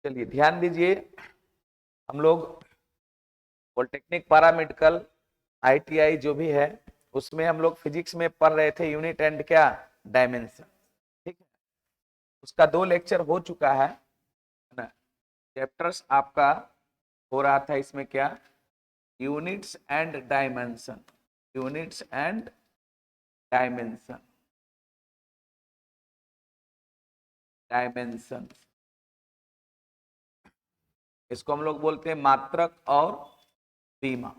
चलिए ध्यान दीजिए, हम लोग पॉलिटेक्निक पैरामेडिकल आईटीआई जो भी है उसमें हम लोग फिजिक्स में पढ़ रहे थे यूनिट एंड क्या डायमेंशन। ठीक है, उसका 2 लेक्चर हो चुका है ना। चैप्टर्स आपका हो रहा था इसमें क्या, units and dimension, units and dimension, dimension इसको हम लोग बोलते हैं मात्रक और सीमा।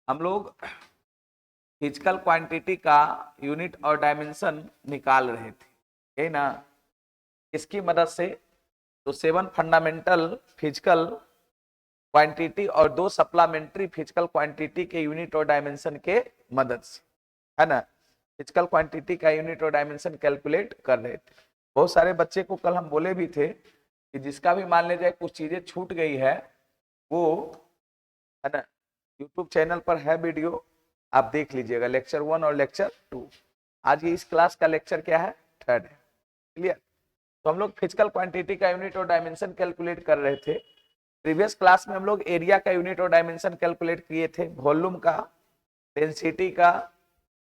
हम लोग फिजिकल क्वांटिटी का यूनिट और डायमेंशन निकाल रहे थे, यही ना। इसकी मदद से तो 7 फंडामेंटल फिजिकल क्वांटिटी और 2 सप्लीमेंट्री फिजिकल क्वांटिटी के यूनिट और डायमेंशन के मदद से, है ना, फिजिकल क्वांटिटी का यूनिट और डायमेंशन कैलकुलेट कर रहे थे। बहुत सारे बच्चे को कल हम बोले भी थे कि जिसका भी मान लीजिए कुछ चीजें छूट गई है वो, है ना, यूट्यूब चैनल पर है वीडियो, आप देख लीजिएगा लेक्चर 1 और लेक्चर 2। आज ये इस क्लास का लेक्चर क्या है, 3rd है। क्लियर। तो हम लोग फिजिकल क्वांटिटी का यूनिट और डायमेंशन कैलकुलेट कर रहे थे। प्रीवियस क्लास में हम लोग एरिया का यूनिट और डायमेंशन कैलकुलेट किए थे, वॉल्यूम का, डेंसिटी का,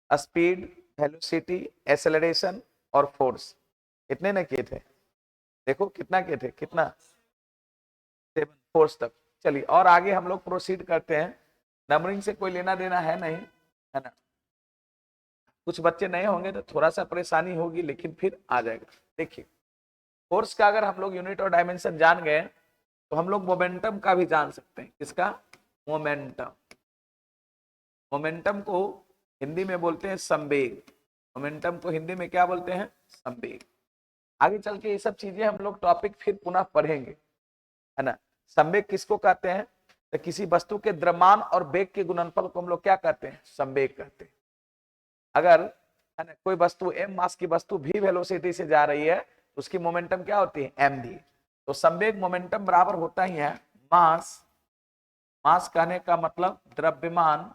स्पीड, वेलोसिटी, एक्सेलरेशन और फोर्स, इतने ना किए थे। देखो कितना किए थे, कितना, 7 फोर्स तक। चलिए और आगे हम लोग प्रोसीड करते हैं। नंबरिंग से कोई लेना देना है नहीं, है ना। कुछ बच्चे नए होंगे तो थोड़ा सा परेशानी होगी, लेकिन फिर आ जाएगा। देखिए फोर्स का अगर हम लोग यूनिट और डायमेंशन जान गए तो हम लोग मोमेंटम का भी जान सकते हैं। किसका, मोमेंटम। मोमेंटम को हिंदी में बोलते हैं संवेग। मोमेंटम को हिंदी में क्या बोलते हैं, संवेग। आगे चल के ये सब चीजें हम लोग टॉपिक फिर पुनः पढ़ेंगे, है ना। संवेग किसको कहते हैं, तो किसी वस्तु के द्रव्यमान और वेग के गुणनफल को हम लोग क्या कहते हैं, संवेग कहते हैं। अगर, है ना, कोई वस्तु m मास की वस्तु v वेलोसिटी से जा रही है तो उसकी मोमेंटम क्या होती है, mv। तो संवेग मोमेंटम बराबर होता ही है मास, मास कहने का मतलब द्रव्यमान,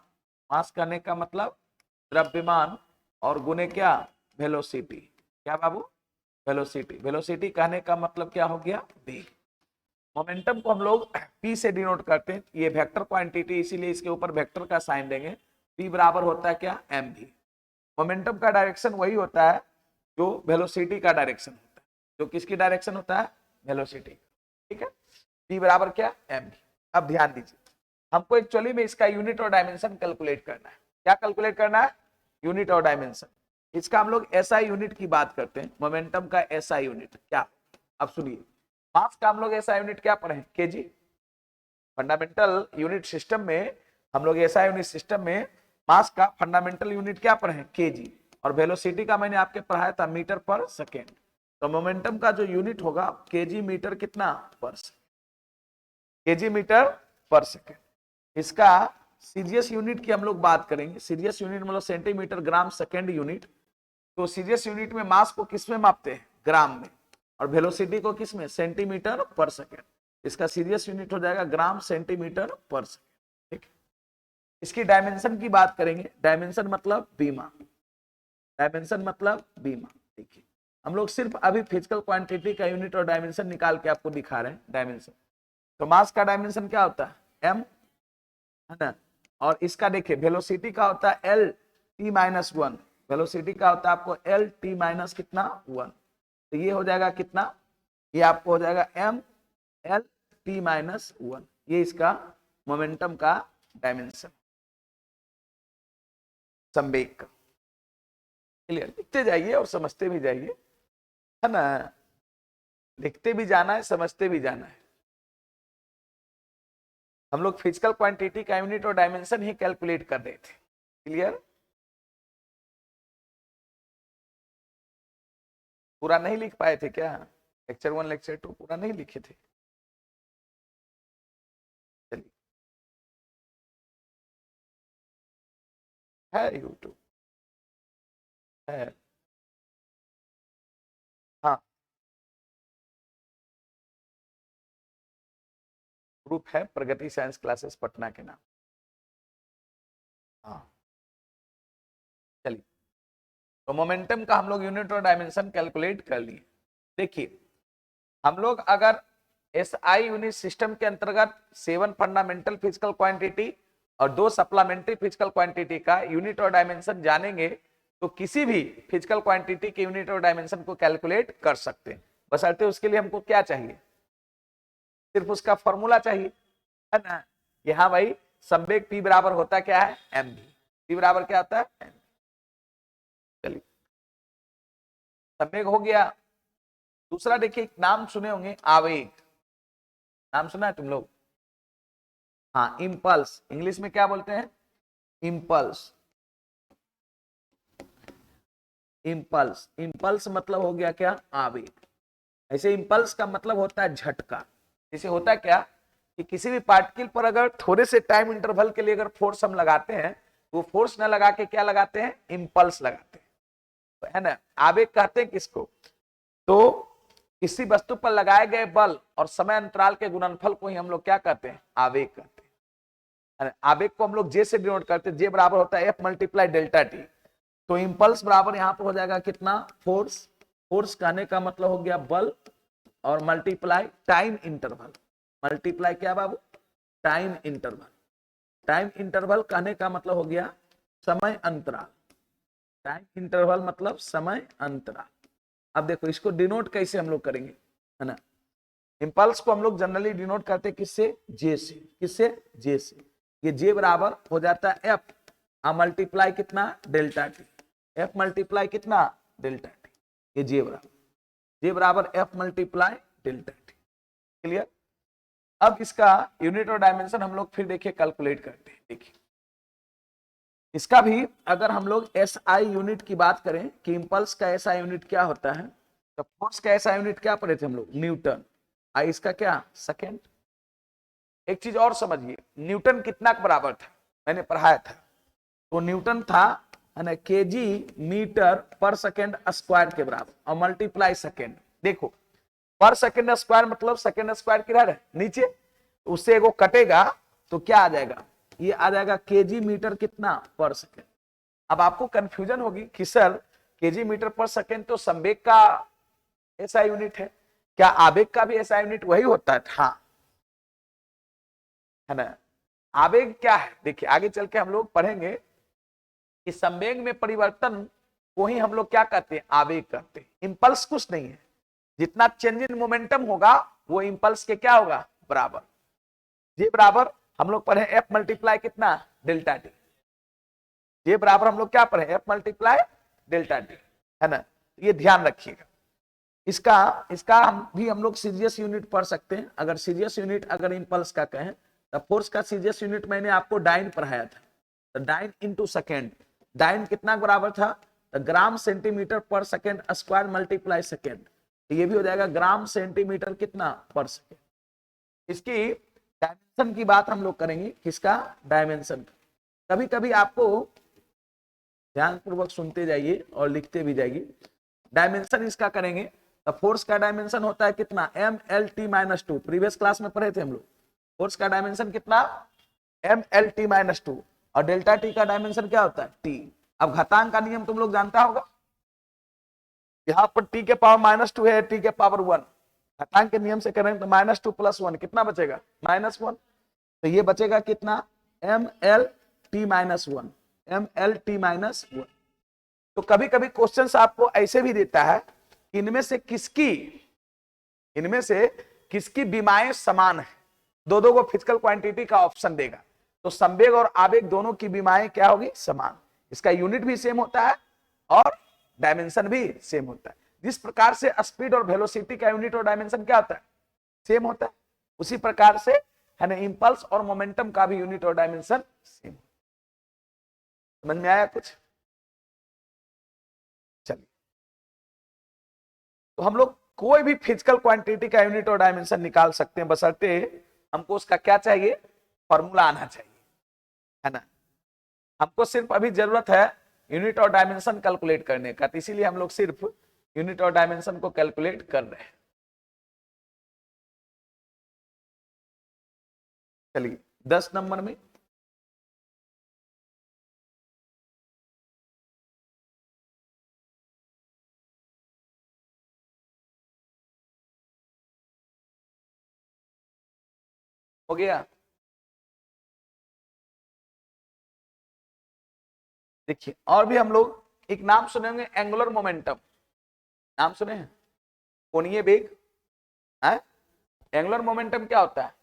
मास कहने का मतलब द्रव्यमान, और गुने क्या, वेलोसिटी। क्या बाबू, वेलोसिटी। वेलोसिटी कहने का मतलब क्या हो गया, वेग। मोमेंटम को हम लोग p से डिनोट करते हैं, ये वेक्टर क्वांटिटी, इसीलिए इसके ऊपर वेक्टर का साइन देंगे। p बराबर होता है क्या, mv। मोमेंटम का डायरेक्शन वही होता है जो वेलोसिटी का डायरेक्शन होता है, जो किसकी डायरेक्शन होता है, वेलोसिटी। ठीक है, p बराबर क्या, mv। अब ध्यान दीजिए, हमको एक्चुअली में इसका यूनिट और डायमेंशन कैलकुलेट करना है। क्या कैलकुलेट करना है, यूनिट और डायमेंशन। इसका हम लोग एसआई यूनिट की बात करते हैं, मोमेंटम का एसआई यूनिट क्या। अब सुनिए, मास का हम लोग एसआई यूनिट क्या पढ़े, केजी। फंडामेंटल यूनिट सिस्टम में हम लोग एसआई यूनिट सिस्टम में मास का फंडामेंटल यूनिट क्या पढ़े, केजी। और वेलोसिटी का मैंने आपके पढ़ाया था मीटर पर सेकेंड। तो मोमेंटम का जो यूनिट होगा केजी मीटर कितना पर सेकेंड, केजी मीटर पर सेकेंड। इसका सीजीएस यूनिट की हम लोग बात करेंगे। सीजीएस यूनिट मतलब सेंटीमीटर ग्राम सेकेंड यूनिट। तो सीजीएस यूनिट में मास को किस में मापते हैं, ग्राम में, और वेलोसिटी को किस में, सेंटीमीटर पर सेकेंड। इसका सीजीएस यूनिट हो जाएगा ग्राम सेंटीमीटर पर सेकेंड। ठीक, इसकी डायमेंशन की बात करेंगे। डायमेंशन मतलब बीमा, डायमेंशन मतलब बीमा। देखिए हम लोग सिर्फ अभी फिजिकल क्वांटिटी का यूनिट और डायमेंशन निकाल के आपको दिखा रहे हैं, डायमेंशन। तो मास का डायमेंशन क्या होता है, m, है ना। और इसका देखिए वेलोसिटी का होता है एल टी माइनस 1। वेलोसिटी का होता है आपको एल टी माइनस कितना 1। तो ये हो जाएगा कितना, ये आपको हो जाएगा एम एल टी माइनस 1। ये इसका मोमेंटम का डायमेंशन, संवेग का। क्लियर, लिखते जाइए और समझते भी जाइए, है ना। लिखते भी जाना है, समझते भी जाना है। हम लोग फिजिकल क्वांटिटी का यूनिट और डायमेंशन ही कैलकुलेट कर रहे थे। क्लियर, पूरा नहीं लिख पाए थे क्या, लेक्चर 1 लेक्चर 2 पूरा नहीं लिखे थे। चलिए, है यूट्यूब, है, हाँ ग्रुप है, प्रगति साइंस क्लासेस पटना के नाम। हाँ चलिए, तो मोमेंटम का हम लोग यूनिट और डायमेंशन कैलकुलेट कर लिए। देखिए हम लोग अगर एसआई यूनिट सिस्टम के अंतर्गत 7 फंडामेंटल फिजिकल क्वांटिटी और 2 सप्लीमेंट्री फिजिकल क्वांटिटी का यूनिट और डायमेंशन जानेंगे तो किसी भी फिजिकल क्वांटिटी के यूनिट और डायमेंशन को कैलकुलेट कर सकते हैं। बशर्ते उसके लिए हमको क्या चाहिए, सिर्फ उसका फॉर्मूला चाहिए, है ना, कि हाँ भाई संवेग P बराबर होता क्या है, mv। P बराबर क्या होता है, mv। चलिए संवेग हो गया। दूसरा देखिए, एक नाम सुने होंगे, आवेग। नाम सुना है तुम लोग? हाँ, इम्पल्स, इंग्लिश में क्या बोलते हैं, इम्पल्स। इम्पल्स, इम्पल्स मतलब हो गया क्या, आवेग। ऐसे इम्पल्स का मतलब होता है झटका। जैसे होता है क्या कि किसी भी पार्टिकल पर अगर थोड़े से टाइम इंटरवल के लिए अगर फोर्स हम लगाते हैं, वो फोर्स न लगा के क्या लगाते हैं, इम्पल्स लगाते हैं, तो है ना। आवेग कहते हैं किसको, तो किसी वस्तु पर लगाए गए बल और समय अंतराल के गुणनफल को ही हम लोग क्या कहते हैं, आवेग कहते हैं। आवेग को हम लोग जे से डिनोट करते हैं, जे बराबर होता है एफ मल्टीप्लाई डेल्टा टी। तो इम्पल्स बराबर यहाँ पर हो जाएगा कितना, फोर्स। फोर्स कहने का मतलब हो गया बल, और मल्टीप्लाई टाइम इंटरवल। मल्टीप्लाई क्या बाबू, टाइम इंटरवल। टाइम इंटरवल कहने का मतलब हो गया समय अंतराल। टाइम इंटरवल मतलब समय अंतराल। अब देखो इसको डिनोट कैसे हम लोग करेंगे, है ना। इंपल्स को हम लोग जनरली डिनोट करते हैं किससे, जे से। किससे, जे से। ये जे बराबर हो जाता है एफ मल्टीप्लाई कितना, डेल्टा टी। एफ मल्टीप्लाई कितना, डेल्टा टी। ये जे बराबर F multiply delta T. Clear. अब इसका यूनिट और डायमेंशन हम लोग फिर देखिए कैलकुलेट करते हैं। देखिए इसका भी अगर हम लोग एसआई यूनिट की बात करें कि इंपल्स का एसआई यूनिट क्या होता है, तो फोर्स का एसआई यूनिट क्या पढ़े थे हम लोग, न्यूटन। आई इसका क्या, सेकेंड। एक चीज और समझिए, न्यूटन कितना के बराबर था, मैंने पढ़ाया था, तो न्यूटन था, है ना, केजी मीटर पर सेकेंड स्क्वायर के बराबर, और मल्टीप्लाई सेकेंड। देखो पर सेकेंड स्क्वायर मतलब सेकेंड स्क्वायर किधर है, नीचे, उससे एगो कटेगा तो क्या आ जाएगा, ये आ जाएगा केजी मीटर कितना, पर सेकेंड। अब आपको कंफ्यूजन होगी कि सर केजी मीटर पर सेकेंड तो संवेग का ऐसा यूनिट है, क्या आवेग का भी ऐसा यूनिट वही होता है, हाँ, है ना। आवेग क्या है, देखिए आगे चल के हम लोग पढ़ेंगे कि संवेग में परिवर्तन को ही हम लोग क्या कहते हैं, आवेग कहते हैं। इंपल्स कुछ नहीं है, जितना चेंज इन मोमेंटम होगा वो इंपल्स के क्या होगा, बराबर। जे बराबर हम लोग पढ़े एफ मल्टीप्लाई कितना, डेल्टा टी। जे बराबर हम लोग क्या पढ़े, एफ मल्टीप्लाई डेल्टा टी, है ना। ये ध्यान रखिएगा। इसका इसका हम लोग सीजीएस यूनिट पढ़ सकते हैं। अगर सीजीएस यूनिट अगर इंपल्स का कहें तो फोर्स का सीजीएस यूनिट मैंने आपको डाइन पढ़ाया था, तो डाइन इंटू सेकेंड। डाइन कितना बराबर था, तो ग्राम सेंटीमीटर पर सेकेंड स्क्वायर मल्टीप्लाई सेकेंड, तो ये भी हो जाएगा ग्राम सेंटीमीटर कितना, पर सेकेंड। इसकी डायमेंशन की बात हम लोग करेंगे, किसका, डायमेंशन। कभी कभी आपको ध्यानपूर्वक सुनते जाइए और लिखते भी जाइए। डायमेंशन इसका करेंगे तो फोर्स का डायमेंशन होता है कितना, M L T minus two. Previous class में पढ़े थे हम लोग, फोर्स का डायमेंशन कितना, M L T minus two. और डेल्टा टी का डायमेंशन क्या होता है, टी। अब घातांक का नियम तुम लोग जानता होगा, यहाँ पर टी के पावर माइनस टू है, टी के पावर वन। घातांक के नियम से करें तो माइनस टू प्लस वन कितना बचेगा, माइनस वन। तो ये बचेगा कितना, M L T minus one, M L T minus one. तो कभी कभी क्वेश्चन आपको ऐसे भी देता है, इनमें से किसकी विमाएं समान है, दो दो को फिजिकल क्वांटिटी का ऑप्शन देगा, तो संवेग और आवेग दोनों की विमाएं क्या होगी, समान। इसका यूनिट भी सेम होता है और डायमेंशन भी सेम होता है। जिस प्रकार से स्पीड और वेलोसिटी का यूनिट और डायमेंशन क्या होता है, सेम होता है, उसी प्रकार से है ना इंपल्स और मोमेंटम का भी यूनिट और डायमेंशन सेम। समझ में आया कुछ, चलिए। तो हम लोग कोई भी फिजिकल क्वांटिटी का यूनिट और डायमेंशन निकाल सकते हैं, बशर्ते हमको उसका क्या चाहिए, फॉर्मूला आना चाहिए, है ना। हमको सिर्फ अभी जरूरत है यूनिट और डायमेंशन कैलकुलेट करने का, तो इसीलिए हम लोग सिर्फ यूनिट और डायमेंशन को कैलकुलेट कर रहे हैं। चलिए 10 नंबर में हो गया। देखिए और भी हम लोग एक नाम सुनेंगे, एंगुलर मोमेंटम। नाम सुने हैं? कोणीय वेग है। एंगुलर मोमेंटम क्या होता है?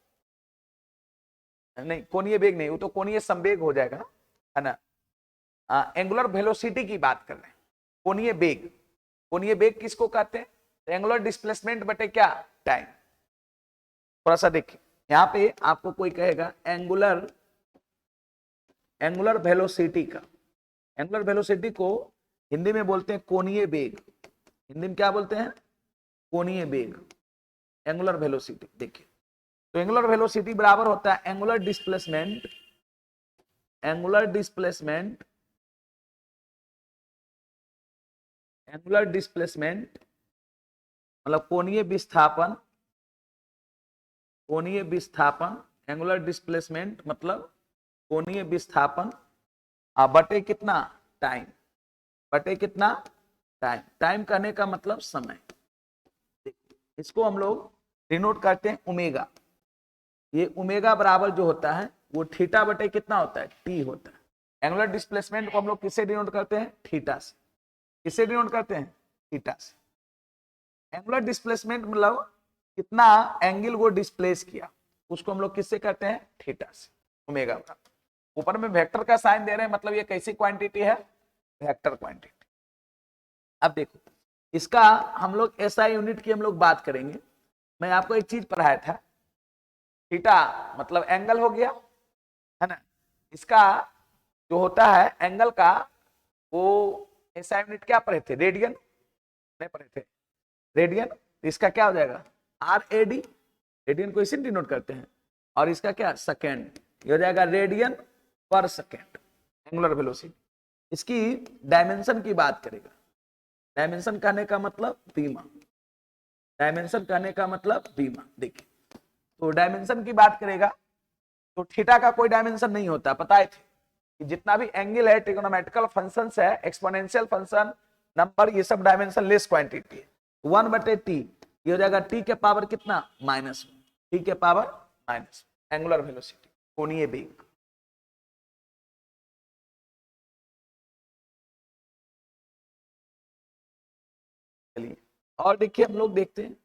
नहीं, कोणीय वेग नहीं, वो तो कोणीय संवेग हो जाएगा, है ना। एंगुलर वेलोसिटी की बात कर रहे हैं। कोणीय वेग, कोणीय वेग किसको कहते हैं? एंगुलर डिस्प्लेसमेंट बटे क्या? टाइम। थोड़ा सा देखिए, यहाँ पे आपको कोई कहेगा एंगुलर वेलोसिटी का, एंगुलर वेलोसिटी को हिंदी में बोलते हैं कोणीय वेग। हिंदी में क्या बोलते हैं? कोणीय वेग, एंगुलर वेलोसिटी। देखिए तो एंगुलर वेलोसिटी बराबर होता है angular displacement, angular displacement, angular displacement मतलब कोणीय विस्थापन, कोणीय विस्थापन, एंगुलर डिस्प्लेसमेंट मतलब कोणीय विस्थापन बटे कितना? टाइम, बटे कितना? टाइम। टाइम कहने का मतलब समय। इसको हम लोग डिनोट करते हैं ओमेगा। ये ओमेगा बराबर जो होता है वो थीटा बटे कितना होता है? टी होता है। एंगुलर डिस्प्लेसमेंट को हम लोग किससे डिनोट करते हैं? थीटा से। किससे डिनोट करते हैं? थीटा से। एंगुलर डिस्प्लेसमेंट मतलब कितना एंगल को डिस्प्लेस किया, उसको हम लोग किससे करते हैं? थीटा से। ओमेगा बराबर, ऊपर में वेक्टर का साइन दे रहे हैं, मतलब ये कैसी क्वांटिटी है? Vector quantity. अब देखो इसका हम लोग एसआई यूनिट की हम लोग बात करेंगे। मैं आपको एक चीज पढ़ाया था, थीटा मतलब एंगल हो गया, है ना। इसका जो होता है एंगल का, वो एसआई यूनिट क्या पढ़े थे? रेडियन नहीं पढ़े थे? रेडियन। तो इसका क्या हो जाएगा? आर ए डी, रेडियन को इसे डिनोट करते हैं। और इसका क्या? सेकेंड। ये हो जाएगा रेडियन पर सेकेंड, एंगुलर वेलोसिटी। इसकी डायमेंशन की बात करेगा। डायमेंशन कहने का मतलब बीमा, डायमेंशन कहने का मतलब बीमा। देखिए तो डायमेंशन की बात करेगा तो थीटा का कोई डायमेंशन नहीं होता, पता है कि जितना भी एंगल है, ट्रिग्नोमेट्रिकल फंक्शंस है, एक्सपोनेंशियल फंक्शन, नंबर, ये सब डायमेंशन लेस क्वांटिटी है। 1/t ये हो जाएगा टी के पावर कितना? -1, टी के पावर -1। एंगुलर वेलोसिटी, कोणीय वेग। चलिए और देखिए हम लोग देखते हैं,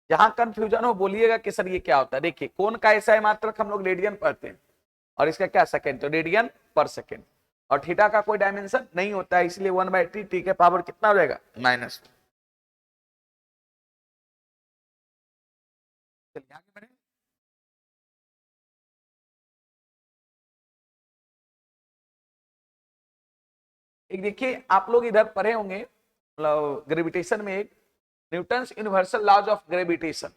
जहां कंफ्यूजन हो बोलिएगा कि सर ये क्या होता है। देखिए कोण का ऐसा है मात्रक हम लोग रेडियन पढ़ते हैं, और इसका क्या? सेकेंड, तो रेडियन पर सेकेंड। और थीटा का कोई डायमेंशन नहीं होता है, इसलिए 1/t, टी के पावर कितना हो जाएगा? -1। चलिए आगे बढ़े। एक देखिए आप लोग इधर पढ़े होंगे, मतलब ग्रेविटेशन में एक Newton's universal laws of gravitation,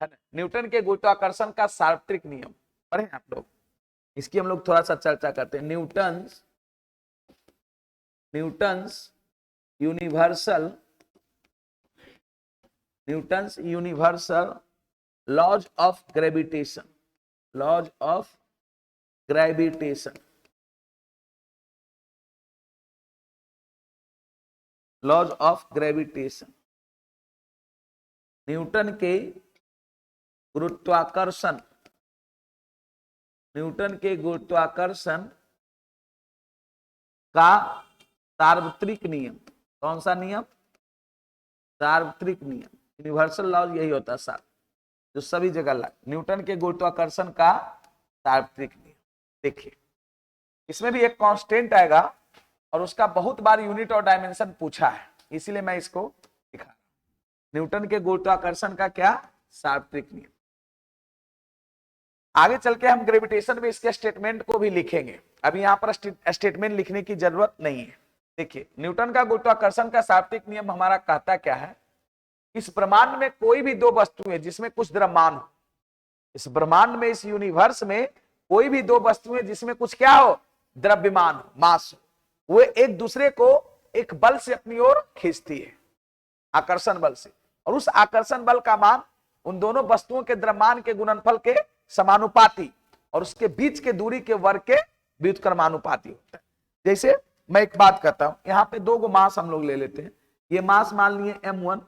है ना। न्यूटन के गुरुत्वाकर्षण का सार्वत्रिक नियम पढ़े हैं आप लोग? इसकी हम लोग थोड़ा सा चर्चा करते हैं। Newton's universal, Newton's universal laws of gravitation, laws of gravitation, laws of gravitation. Newton के गुरुत्वाकर्षण, न्यूटन के गुरुत्वाकर्षण का सार्वत्रिक नियम। कौन सा नियम? सार्वत्रिक नियम। यूनिवर्सल लॉज यही होता है सार, जो सभी जगह लागू। न्यूटन के गुरुत्वाकर्षण का सार्वत्रिक नियम। देखिए इसमें भी एक कांस्टेंट आएगा, और उसका बहुत बार यूनिट और डायमेंशन पूछा है, इसीलिए मैं इसको दिखा रहा हूं। न्यूटन के गुरुत्वाकर्षण का क्या? सार्वत्रिक नियम। आगे चल के हम ग्रेविटेशन में इसके स्टेटमेंट को भी लिखेंगे, अभी यहां पर स्टेटमेंट लिखने की जरूरत नहीं है। देखिए न्यूटन का गुरुत्वाकर्षण का सार्वत्रिक नियम हमारा कहता क्या है? इस ब्रह्मांड में कोई भी दो वस्तु है जिसमें कुछ द्रव्यमान हो, इस ब्रह्मांड में, इस यूनिवर्स में कोई भी दो वस्तुएं जिसमें कुछ क्या हो? द्रव्यमान हो, मास हो, वो एक दूसरे को एक बल से अपनी ओर खींचती है, आकर्षण बल से। और उस आकर्षण बल का मान उन दोनों वस्तुओं के द्रव्यमान के गुणनफल के समानुपाती और उसके बीच के दूरी के वर्ग के व्युत्क्रमानुपाती होता है। जैसे मैं एक बात करता हूं, यहाँ पे दो गो मास हम लोग ले लेते हैं। ये मास मान लिए m1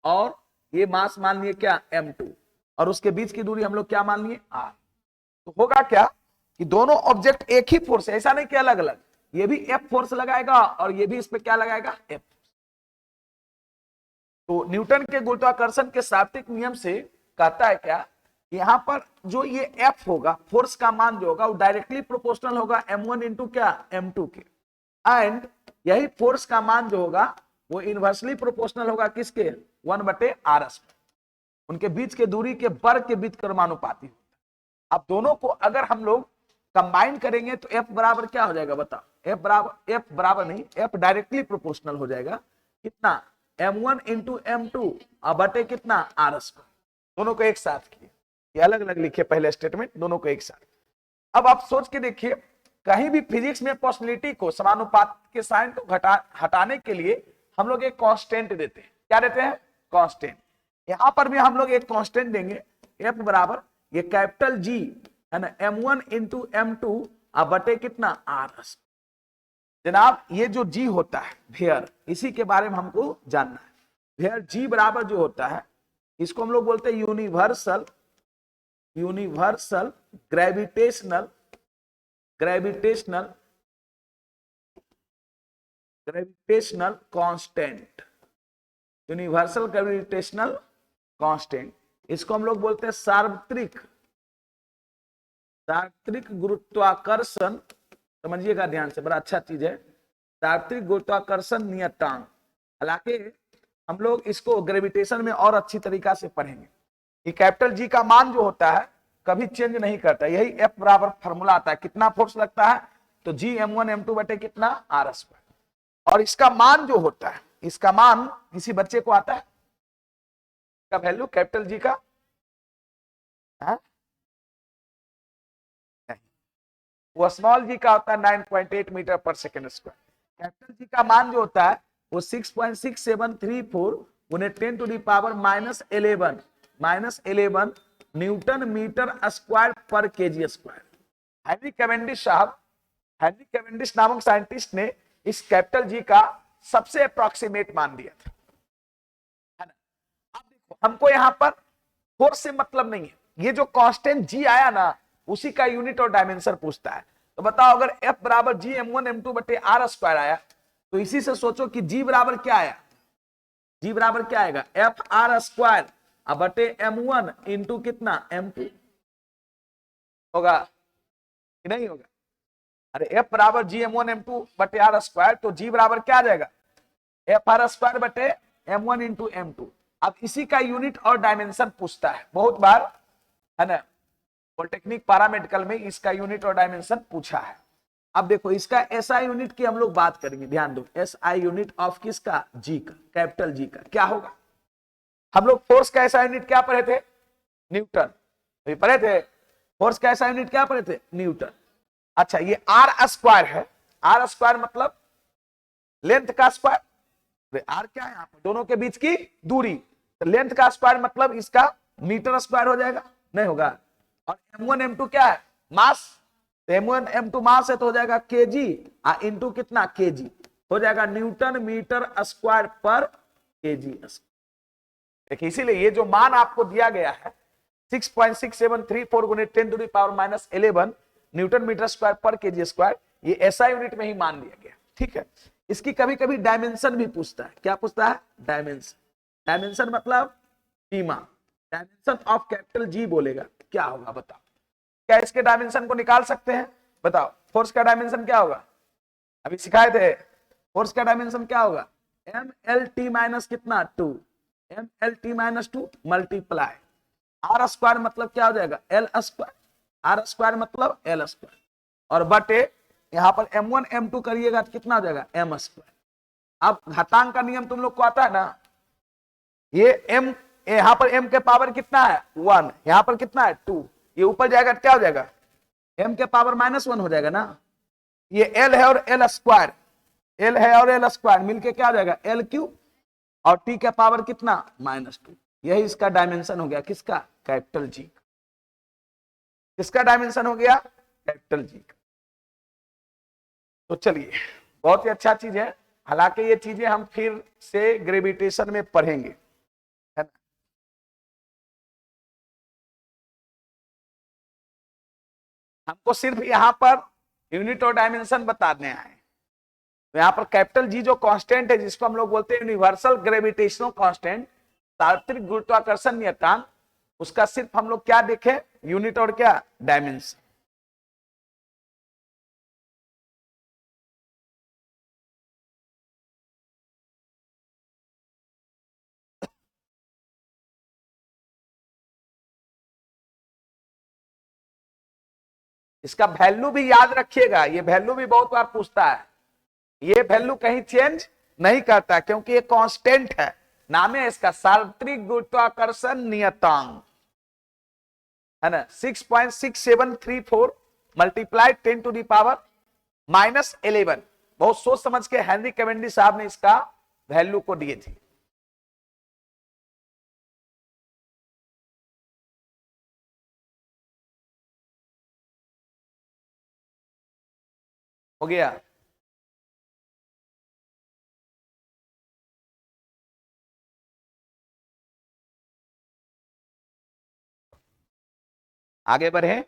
और ये मास मान लिए क्या m2, और उसके बीच की दूरी हम लोग क्या मान लिए r। तो होगा क्या कि दोनों ऑब्जेक्ट एक ही फोर्स, ऐसा नहीं कि अलग अलग, ये भी F फोर्स लगाएगा और ये भी इस पे क्या लगाएगा F। तो न्यूटन के गुरुत्वाकर्षण के शाब्दिक नियम से कहता है क्या, यहां पर जो ये F होगा, फोर्स का मान जो होगा वो डायरेक्टली प्रोपोर्शनल होगा m1 इंटू क्या m2 के, एंड यही फोर्स का मान जो होगा वो इनवर्सली प्रोपोर्शनल होगा किसके 1/r²। उनके बीच के दूरी के वर्ग के बीच क्रमानुपाती होता है। अब दोनों को अगर हम लोग कंबाइन करेंगे तो F बराबर क्या हो जाएगा बताओ, F बराबर नहीं, F डायरेक्टली प्रोपोर्शनल हो जाएगा कितना m1 इंटू m2 और बटे कितना r²। दोनों को एक साथ किए, ये अलग अलग लिखे पहले स्टेटमेंट, दोनों को एक साथ। अब आप सोच के देखिए, कहीं भी फिजिक्स में पॉसिबिलिटी को समानुपात के साइन को हटाने के लिए हम लोग एक कांस्टेंट देते हैं। क्या देते हैं कांस्टेंट। यहां पर भी हम लोग एक कांस्टेंट देंगे F बराबर ये कैपिटल G है ना m1 इंटू m2 और बटे कितना r²। जनाब ये जो G होता है वेयर, इसी के बारे में हमको जानना है। वेयर G बराबर जो होता है इसको हम लोग बोलते हैं universal gravitational constant, universal gravitational constant. इसको हम लोग बोलते हैं सार्वत्रिक गुरुत्वाकर्षण, समझिएगा ध्यान से, बड़ा अच्छा चीज है, सार्वत्रिक गुरुत्वाकर्षण नियतांक। हालांकि हम लोग इसको ग्रेविटेशन में और अच्छी तरीका से पढ़ेंगे। ये कैपिटल जी का मान जो होता है कभी चेंज नहीं करता, यही F बराबर फॉर्मूला आता है। कितना फोर्स लगता है तो G m1 m2 बटे कितना r²। और इसका मान जो होता है, इसका मान किसी बच्चे को आता है का वैल्यू कैपिटल जी का है? नहीं, वो स्मॉल जी का होता है 9.8 मीटर पर सेकेंड स्क्वायर। कैपिटल जी का मान जो होता है वो 6.6734 गुने 10 to the power -11 newton metre square पर केजी स्क्वायर। हेनरी कैवेंडिश साहब, हेनरी कैवेंडिश नामक साइंटिस्ट ने इस कैपिटल जी का सबसे अप्रोक्सीमेट मान दिया था, है ना। अब देखो हमको यहाँ पर फोर्स से मतलब नहीं है, ये जो कांस्टेंट G आया ना उसी का यूनिट और डायमेंशन पूछता है। तो बताओ अगर F बराबर G m1 m2 बटे r² आया तो इसी से सोचो कि G बराबर क्या आया, G बराबर क्या आएगा F r² अब बटे m1 इंटू कितना m2 होगा कि नहीं होगा। अरे F बराबर G m1 m2 बटे r² तो G बराबर क्या आ जाएगा F r² बटे m1 इंटू m2। अब इसी का यूनिट और डायमेंशन पूछता है बहुत बार, है ना, पॉलिटेक्निक पैरामेडिकल में इसका यूनिट और डायमेंशन पूछा है। अब देखो इसका एसआई यूनिट की हम लोग बात करेंगे, ध्यान दो, एसआई यूनिट ऑफ किसका G का, कैपिटल G का क्या होगा। हम लोग फोर्स का एसआई यूनिट क्या पढ़े थे न्यूटन, पढ़े थे फोर्स का एसआई यूनिट क्या पढ़े थे न्यूटन। अच्छा ये r² है, r² मतलब लेंथ का स्क्वायर, r क्या है यहाँ पर दोनों के बीच की दूरी, तो लेंथ का स्क्वायर मतलब इसका मीटर स्क्वायर हो जाएगा, नहीं होगा। और m1 m2 क्या है मास, तो m1 m2 मास है तो हो जाएगा केजी इंटू कितना केजी, हो जाएगा न्यूटन मीटर स्क्वायर पर केजी स्क्वायर। देखिए इसीलिए ये जो मान आपको दिया गया है 6.6734 गुने 10 to the power -11 newton metre square पर केजी स्क्वायर, ये एसआई यूनिट में ही मान दिया गया, ठीक है। इसकी कभी कभी डायमेंशन भी पूछता है, क्या पूछता है डायमेंशन, डायमेंशन मतलब सीमा, डायमेंशन ऑफ कैपिटल G बोलेगा, क्या होगा बताओ, क्या इसके डायमेंशन को निकाल सकते हैं बताओ। फोर्स का डायमेंशन क्या होगा, अभी सिखाए थे, फोर्स का डायमेंशन क्या होगा mlt माइनस कितना 2, mlt माइनस 2 मल्टीप्लाई r² मतलब क्या हो जाएगा l², r² मतलब l² और बटे यहां पर m1 m2 करिएगा तो कितना हो जाएगा m²। अब घातांक का नियम तुम लोग को आता है ना, ये m यहां पर m के पावर कितना है 1, यहां पर कितना है 2, ये ऊपर जाएगा क्या हो जाएगा m के पावर -1 हो जाएगा ना। ये l है और l², l है और l² मिलके क्या हो जाएगा l³ और t के पावर कितना -2, यही इसका डायमेंशन हो गया, किसका? कैपिटल जी का। किसका डायमेंशन हो गया? कैपिटल जी का। तो चलिए, बहुत ही अच्छा चीज है। हालांकि ये चीजें हम फिर से ग्रेविटेशन में पढ़ेंगे, है ना। हमको सिर्फ यहाँ पर यूनिट और डायमेंशन बताने आए। तो यहाँ पर कैपिटल जी जो कांस्टेंट है, जिसको हम लोग बोलते हैं यूनिवर्सल ग्रेविटेशनल कांस्टेंट, सार्वत्रिक गुरुत्वाकर्षण नियतांक, उसका सिर्फ हम लोग क्या देखें? यूनिट और क्या? डायमेंशन। इसका वैल्यू भी याद रखिएगा, ये वैल्यू भी बहुत बार पूछता है। ये वैल्यू कहीं चेंज नहीं करता, क्योंकि ये कांस्टेंट है। नाम है इसका सार्वत्रिक गुरुत्वाकर्षण नियतांक, है ना। 6.6734 मल्टीप्लाई 10⁻⁻11। बहुत सोच समझ के हेनरी कैवेंडिश साहब ने इसका वैल्यू को दिए थे। हो गया। आगे बढ़े।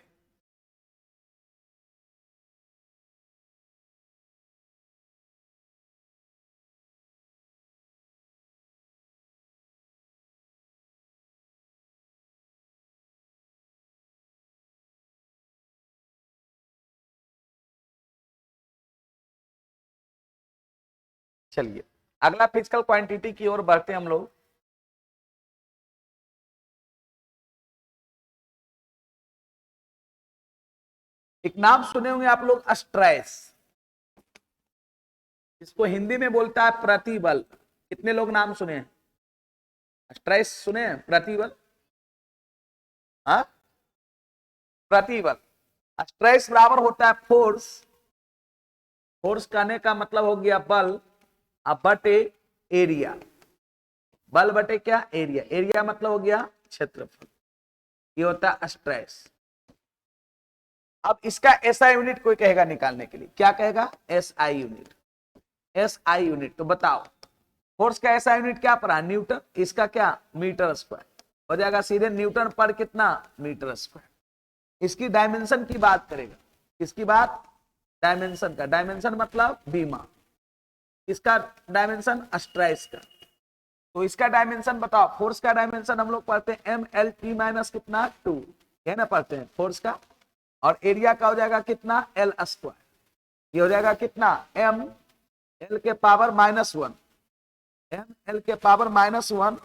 चलिए, अगला फिजिकल क्वांटिटी की ओर बढ़ते हैं हम लोग। एक नाम सुने होंगे आप लोग, स्ट्रेस। इसको हिंदी में बोलता है प्रतिबल। कितने लोग नाम सुने हैं? स्ट्रेस सुने हैं? प्रतिबल, हाँ, प्रतिबल। स्ट्रेस बराबर होता है फोर्स। फोर्स कहने का मतलब हो गया बल, अब बटे एरिया। बल बटे क्या? एरिया। एरिया मतलब हो गया क्षेत्रफल। ये होता है स्ट्रेस। अब इसका एसआई यूनिट कोई कहेगा निकालने के लिए, क्या कहेगा? SI unit. एसआई यूनिट तो बताओ, फोर्स का एसआई यूनिट क्या पड़ा? न्यूटन। इसका क्या? Metre square. हो जाएगा सीधे न्यूटन पर कितना? Metre square. इसकी डायमेंशन की बात करेगा। किसकी बात? डायमेंशन का। डायमेंशन मतलब बीमा। इसका डायमेंशन स्ट्रेस का। तो इसका डायमेंशन बताओ। फोर्स का डायमेंशन हम लोग पढ़ते हैं एम एल टी माइनस कितना? 2, है ना, पढ़ते हैं फोर्स का। और एरिया का हो जाएगा कितना? L square. ये हो जाएगा कितना? एम एल के पावर -1, एम एल के पावर -1,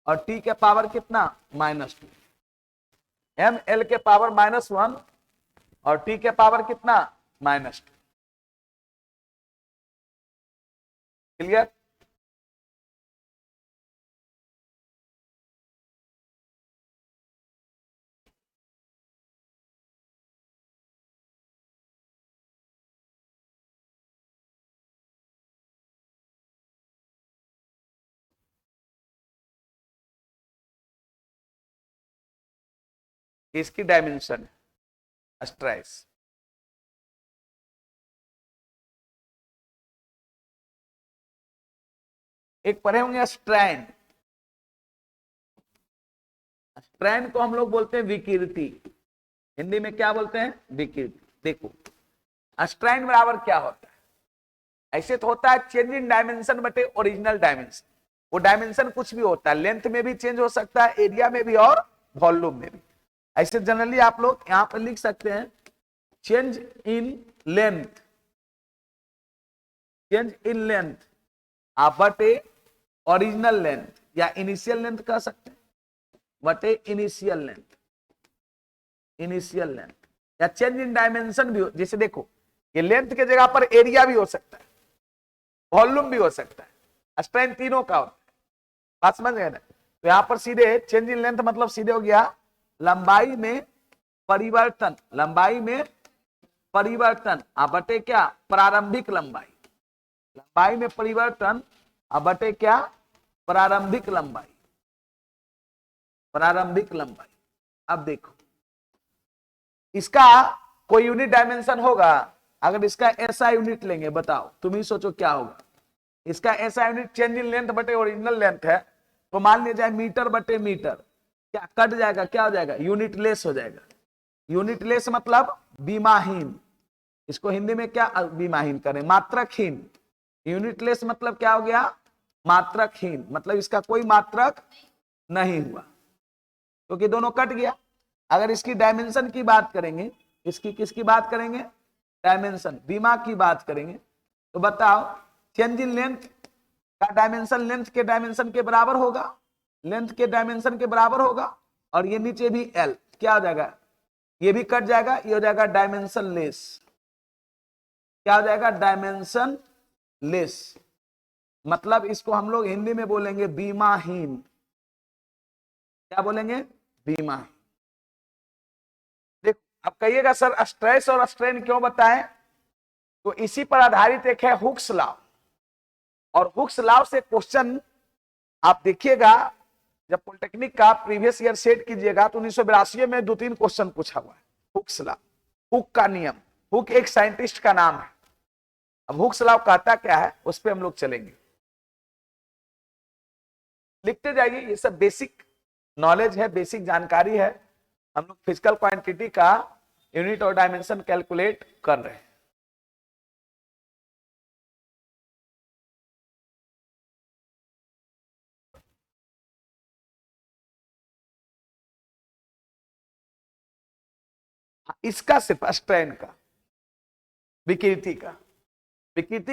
और टी के पावर कितना? -2। एम एल के पावर -1 और टी के पावर कितना? -2। क्लियर? इसकी डायमेंशन है स्ट्रेस। एक पढ़े होंगे स्ट्रैन। स्ट्रैन को हम लोग बोलते हैं विकृति। हिंदी में क्या बोलते हैं? विकृति। देखो, स्ट्रैन बराबर क्या होता है? ऐसे तो होता है चेंज इन डायमेंशन बटे ओरिजिनल डायमेंशन। वो डायमेंशन कुछ भी होता है, लेंथ में भी चेंज हो सकता है, एरिया में भी और वॉल्यूम में भी। ऐसे जनरली आप लोग यहां पर लिख सकते हैं change in length, change in length बटे ओरिजिनल लेंथ, या इनिशियल लेंथ कह सकते हैं, बटे इनिशियल लेंथ। इनिशियल लेंथ या चेंज इन डायमेंशन भी हो। जैसे देखो, ये लेंथ के जगह पर एरिया भी हो सकता है, वॉल्यूम भी हो सकता है, स्ट्रेंथ तीनों का होता है। बात समझ गए ना? तो यहां पर सीधे चेंज इन लेंथ मतलब सीधे हो गया लंबाई में परिवर्तन। लंबाई में परिवर्तन बटे क्या? प्रारंभिक लंबाई। लंबाई में परिवर्तन बटे क्या? प्रारंभिक लंबाई। प्रारंभिक लंबाई। अब देखो इसका कोई यूनिट डायमेंशन होगा? अगर इसका ऐसा यूनिट लेंगे, बताओ तुम ही सोचो क्या होगा। इसका ऐसा यूनिट चेंज इन लेंथ बटे ओरिजिनल लेंथ है, तो मान लिया जाए मीटर बटे मीटर, क्या कट जाएगा? क्या हो जाएगा? यूनिट लेस हो जाएगा। यूनिट लेस मतलब बीमाहीन। इसको हिंदी में क्या बीमाहीन करें? मात्रकहीन। यूनिट लेस मतलब क्या हो गया? मात्रकहीन, मतलब इसका कोई मात्रक नहीं हुआ, क्योंकि दोनों कट गया। अगर इसकी डायमेंशन की बात करेंगे, इसकी किसकी बात करेंगे? डायमेंशन, बीमा की बात करेंगे, तो बताओ चेंज इन लेंथ का डायमेंशन लेंथ के डायमेंशन के बराबर होगा, लेंथ के डायमेंशन के बराबर होगा, और ये नीचे भी एल, क्या हो जाएगा? ये भी कट जाएगा, ये हो जाएगा डायमेंशन लेस। क्या हो जाएगा? Dimension less. मतलब इसको हम लोग हिंदी में बोलेंगे बीमाहीन। क्या बोलेंगे? बीमाहीन। देखो अब कहिएगा सर स्ट्रेस और स्ट्रेन क्यों बताएं? तो इसी पर आधारित एक है हुक्स लॉ, और हुक्स लॉ से क्वेश्चन आप देखिएगा, जब पॉलिटेक्निक का प्रीवियस ईयर सेट कीजिएगा तो 1982 में 2-3 क्वेश्चन पूछा हुआ है। हुक्स लॉ, हुक का नियम। हुक एक साइंटिस्ट का नाम है। अब हुक्स लॉ कहता क्या है उस पर हम लोग चलेंगे, लिखते जाइए। ये सब बेसिक नॉलेज है, बेसिक जानकारी है। हम लोग फिजिकल क्वांटिटी का यूनिट और डायमेंशन कैलकुलेट कर रहे हैं। इसका सिर्फ स्ट्रेन का, विकृति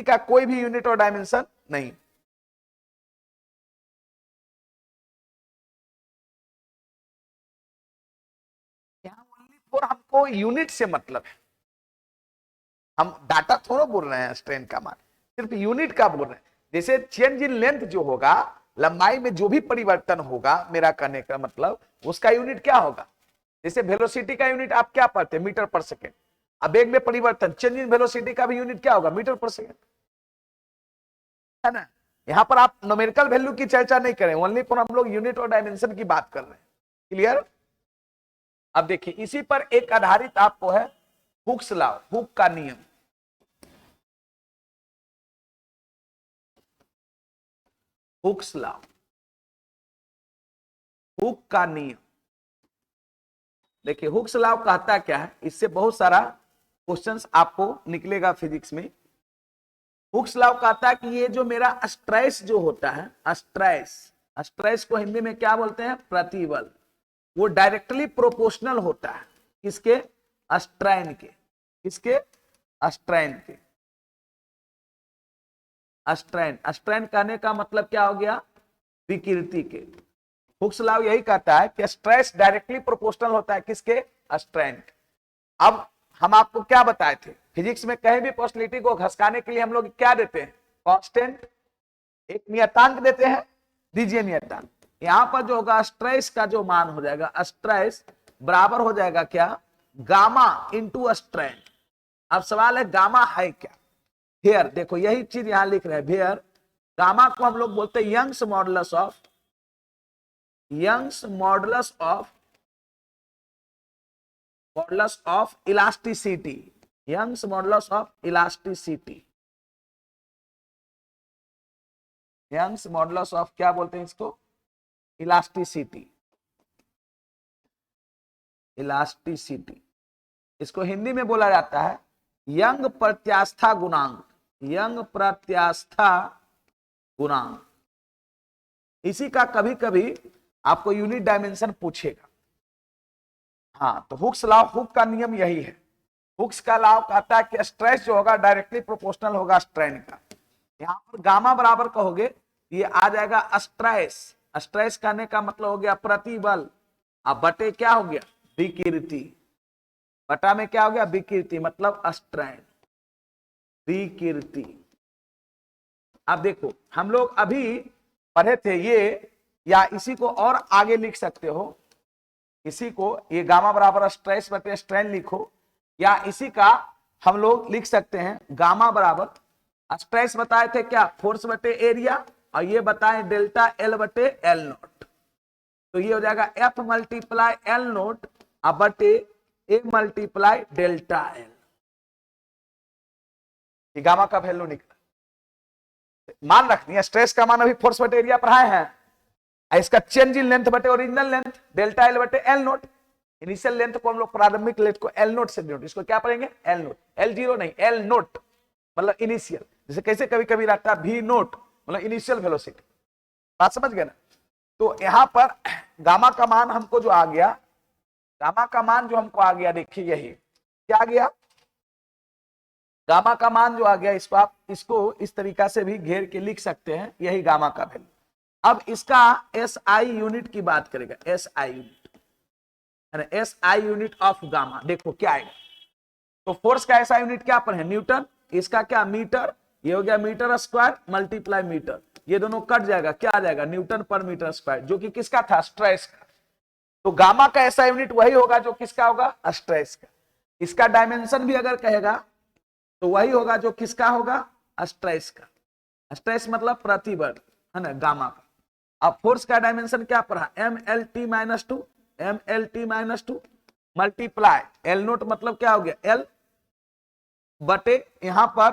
का कोई भी यूनिट और डायमेंशन नहीं। यहां ओनली फॉर हमको यूनिट से मतलब है। हम डाटा थोड़ा बोल रहे हैं स्ट्रेन का मान, सिर्फ यूनिट का बोल रहे हैं। जैसे चेंज इन लेंथ जो होगा, लंबाई में जो भी परिवर्तन होगा, मेरा कहने का मतलब उसका यूनिट क्या होगा? जैसे वेलोसिटी का यूनिट आप क्या पढ़ते हैं? मीटर पर सेकेंड। अब वेग में परिवर्तन, चेंज इन वेलोसिटी का भी यूनिट क्या होगा? मीटर पर सेकेंड, है ना। यहां पर आप न्यूमेरिकल वैल्यू की चर्चा नहीं करें, ओनली पर हम लोग यूनिट और डायमेंशन की बात कर रहे हैं। क्लियर? अब देखिए इसी पर एक आधारित आपको है हुक्स लॉ, हुक का नियम। हुक्स लॉ, हुक का नियम। देखिए हुक्स लॉ कहता क्या है, इससे बहुत सारा क्वेश्चंस आपको निकलेगा फिजिक्स में। हुक्स लॉ कहता है कि ये जो मेरा स्ट्रेस जो होता है, स्ट्रेस, स्ट्रेस को हिंदी में क्या बोलते हैं? प्रतिबल। वो डायरेक्टली प्रोपोर्शनल होता है किसके? स्ट्रेन के। किसके? स्ट्रेन के। स्ट्रेन, स्ट्रेन कहने का मतलब क्या हो गया? विकृति के। हुक्स लॉ यही कहता है कि स्ट्रेस डायरेक्टली प्रोपोर्शनल होता है किसके? स्ट्रेन। अब हम आपको क्या बताए थे फिजिक्स में, कहीं भी पॉसिबिलिटी को घसकाने के लिए हम लोग क्या देते हैं? कांस्टेंट, एक नियतांक देते हैं। दीजिए नियतांक। यहां पर जो होगा स्ट्रेस का जो मान हो जाएगा, स्ट्रेस बराबर हो जाएगा क्या? Gamma into strain. अब सवाल है गामा है क्या? हियर देखो यही चीज यहां लिख रहे हैं, हियर गामा को हम लोग बोलते हैं Young's modulus of, Young's modulus of elasticity, Young's modulus of elasticity. Young's modulus of क्या बोलते हैं इसको? Elasticity, elasticity. इसको हिंदी में बोला जाता है यंग प्रत्यास्था गुणांक, यंग प्रत्यास्था गुणांक। इसी का कभी कभी आपको यूनिट डायमेंशन पूछेगा। हाँ, तो हुक्स लॉ, हुक का नियम यही है। हुक्स का लॉ कहता है कि स्ट्रेस जो होगा डायरेक्टली प्रोपोर्शनल होगा स्ट्रेन का। यहां पर गामा बराबर कहोगे, ये आ जाएगा स्ट्रेस। स्ट्रेस कहने का मतलब हो गया प्रतिबल, अब बटे क्या हो गया? विकृति। बटा में क्या हो गया? विकृति, मतलब स्ट्रेन, विकृति। अब देखो हम लोग अभी पढ़े थे ये, या इसी को और आगे लिख सकते हो, इसी को ये गामा बराबर स्ट्रेस बटे स्ट्रेन लिखो, या इसी का हम लोग लिख सकते हैं गामा बराबर, स्ट्रेस बताए थे क्या? फोर्स बटे एरिया, और ये बताएं डेल्टा एल बटे एल नॉट। तो ये हो जाएगा एफ मल्टीप्लाई एल नोट बटे A multiply delta L. Gamma का वैल्यू निकला, मान रखनी है। स्ट्रेस का मान अभी फोर्स बटे एरिया पढ़ाए हैं। इसका चेंज इन लेंथ बटे ओरिजिनल लेंथ डेल्टा एल बटे एल नोट। इनिशियल लेंथ को हम लोग प्रारंभिक लेंथ को एल नोट से डिनोट, इसको क्या पढ़ेंगे एल नोट। एल जीरो नहीं, एल नोट मतलब इनिशियल। जैसे कैसे कभी कभी रहता है भी नोट मतलब इनिशियल वेलोसिटी। बात समझ गए ना। तो यहां पर गामा का मान हमको जो आ गया, गामा का मान जो हमको आ गया, देखिए यही क्या आ गया, गामा का मान जो आ गया, इसको आप इसको इस तरीका से भी घेर के लिख सकते हैं, यही गामा का वैल्यू। अब इसका एस आई यूनिट की बात करेगा, S I unit, S I unit of gamma देखो क्या आएगा। तो फोर्स का एस आई यूनिट क्या पर है न्यूटन, इसका क्या मीटर, ये हो गया मीटर स्क्वायर मल्टीप्लाई मीटर, ये दोनों कट जाएगा, क्या आ जाएगा न्यूटन पर मीटर स्क्वायर, जो कि किसका था स्ट्रेस का। तो गामा का ऐसा यूनिट वही होगा जो किसका होगा स्ट्रेस का। इसका डायमेंशन भी अगर कहेगा तो वही होगा जो किसका होगा स्ट्रेस का। स्ट्रेस मतलब प्रतिबल है ना गामा का। अब फोर्स का डायमेंशन क्या पढ़ा M L T minus two, M L T minus two multiply L naught मतलब क्या हो गया एल बटे, यहां पर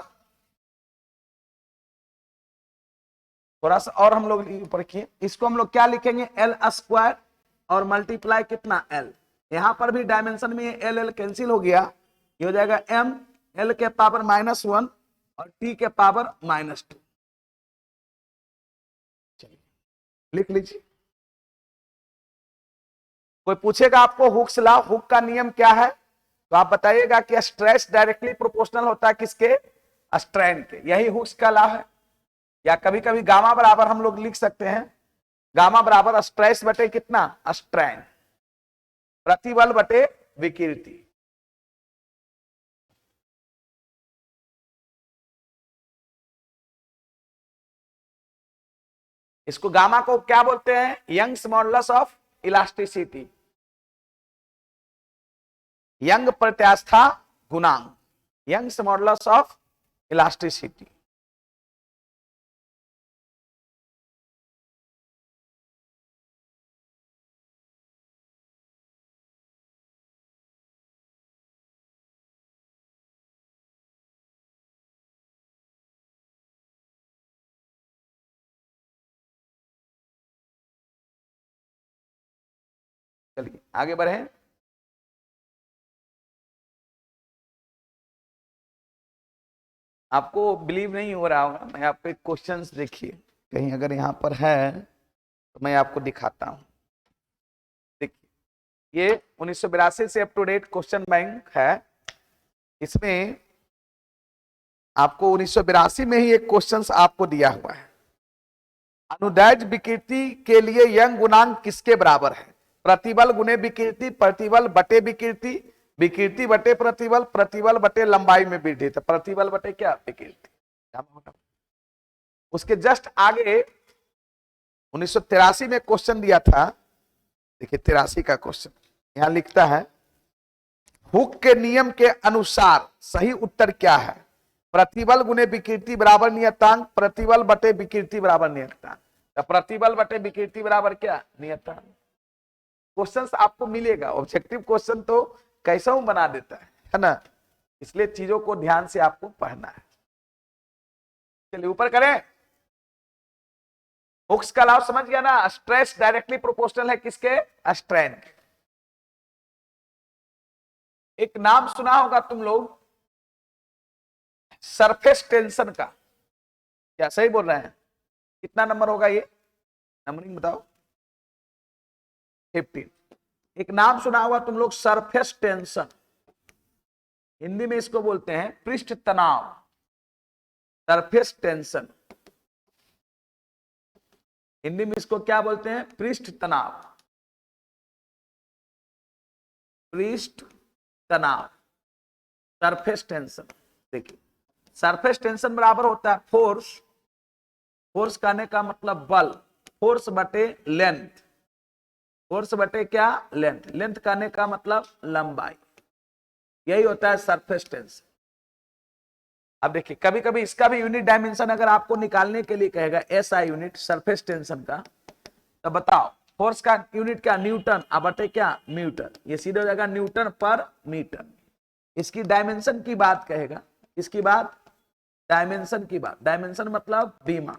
थोड़ा सा और हम लोग ऊपर किए, इसको हम लोग क्या लिखेंगे एल स्क्वायर और मल्टीप्लाई कितना एल, यहां पर भी डायमेंशन में एल एल कैंसिल हो गया, ये हो जाएगा एम एल के पावर -1 और टी के पावर -2। चलिए लिख लीजिए। कोई पूछेगा आपको हुक्स लॉ, हुक का नियम क्या है, तो आप बताइएगा कि स्ट्रेस डायरेक्टली प्रोपोर्शनल होता है किसके स्ट्रेन के, यही हुक्स का लॉ है। या कभी कभी गामा बराबर हम लोग लिख सकते हैं, गामा बराबर स्ट्रेस बटे कितना स्ट्रेन, प्रतिबल बटे विकृति। इसको गामा को क्या बोलते हैं Young's modulus of elasticity, Young प्रत्यास्था गुणांक, यंग्स मॉडुलस ऑफ इलास्टिसिटी। चलिए आगे बढ़े। आपको बिलीव नहीं हो रहा होगा, मैं आपको एक क्वेश्चन देखिए, कहीं अगर यहां पर है तो मैं आपको दिखाता हूं। देखिए ये 1982 से up to date question bank है, इसमें आपको 1982 में ही एक क्वेश्चन आपको दिया हुआ है, अनुदैर्ध्य विकृति के लिए यंग गुणांक किसके बराबर है, प्रतिबल गुने विकृति, प्रतिबल बटे विकृति, विकृति बटे प्रतिबल, प्रतिबल बटे लंबाई में वृद्धि, तो प्रतिबल बटे क्या विकृति। उसके जस्ट आगे 1983 में क्वेश्चन दिया था, देखिए 83 का क्वेश्चन यहां लिखता है हुक के नियम के अनुसार सही उत्तर क्या है, प्रतिबल गुने विकृति बराबर नियतांक, प्रतिबल बटे विकृति बराबर नियतांक, तो प्रतिबल बटे विकृति बराबर क्या नियतांक। क्वेश्चन आपको मिलेगा, ऑब्जेक्टिव क्वेश्चन तो कैसा बना देता है ना, इसलिए चीजों को ध्यान से आपको पढ़ना है। चलिए ऊपर करें। हुक्स का लॉ समझ गया ना, स्ट्रेस डायरेक्टली प्रोपोर्शनल है किसके स्ट्रेन। एक नाम सुना होगा तुम लोग सरफेस टेंशन का, क्या सही बोल रहे हैं, कितना नंबर होगा ये नंबरिंग बताओ 15। एक नाम सुना होगा तुम लोग सरफेस टेंशन, हिंदी में इसको बोलते हैं पृष्ठ तनाव, सरफेस टेंशन, हिंदी में इसको क्या बोलते हैं पृष्ठ तनाव, पृष्ठ तनाव सरफेस टेंशन। देखिए सरफेस टेंशन बराबर होता है फोर्स, फोर्स कहने का मतलब बल, फोर्स बटे लेंथ, फोर्स बटे क्या लेंथ, लेंथ कहने का मतलब लंबाई, यही होता है सरफेस टेंशन। अब देखिए कभी कभी इसका भी यूनिट डायमेंशन अगर आपको निकालने के लिए कहेगा एसआई यूनिट सरफेस टेंशन का, तो बताओ फोर्स का यूनिट क्या, न्यूटन, अब बटे क्या, मीटर। ये सीधे हो जाएगा न्यूटन पर मीटर। इसकी डायमेंशन की बात कहेगा, इसकी बात डायमेंशन की बात, डायमेंशन मतलब बीमा।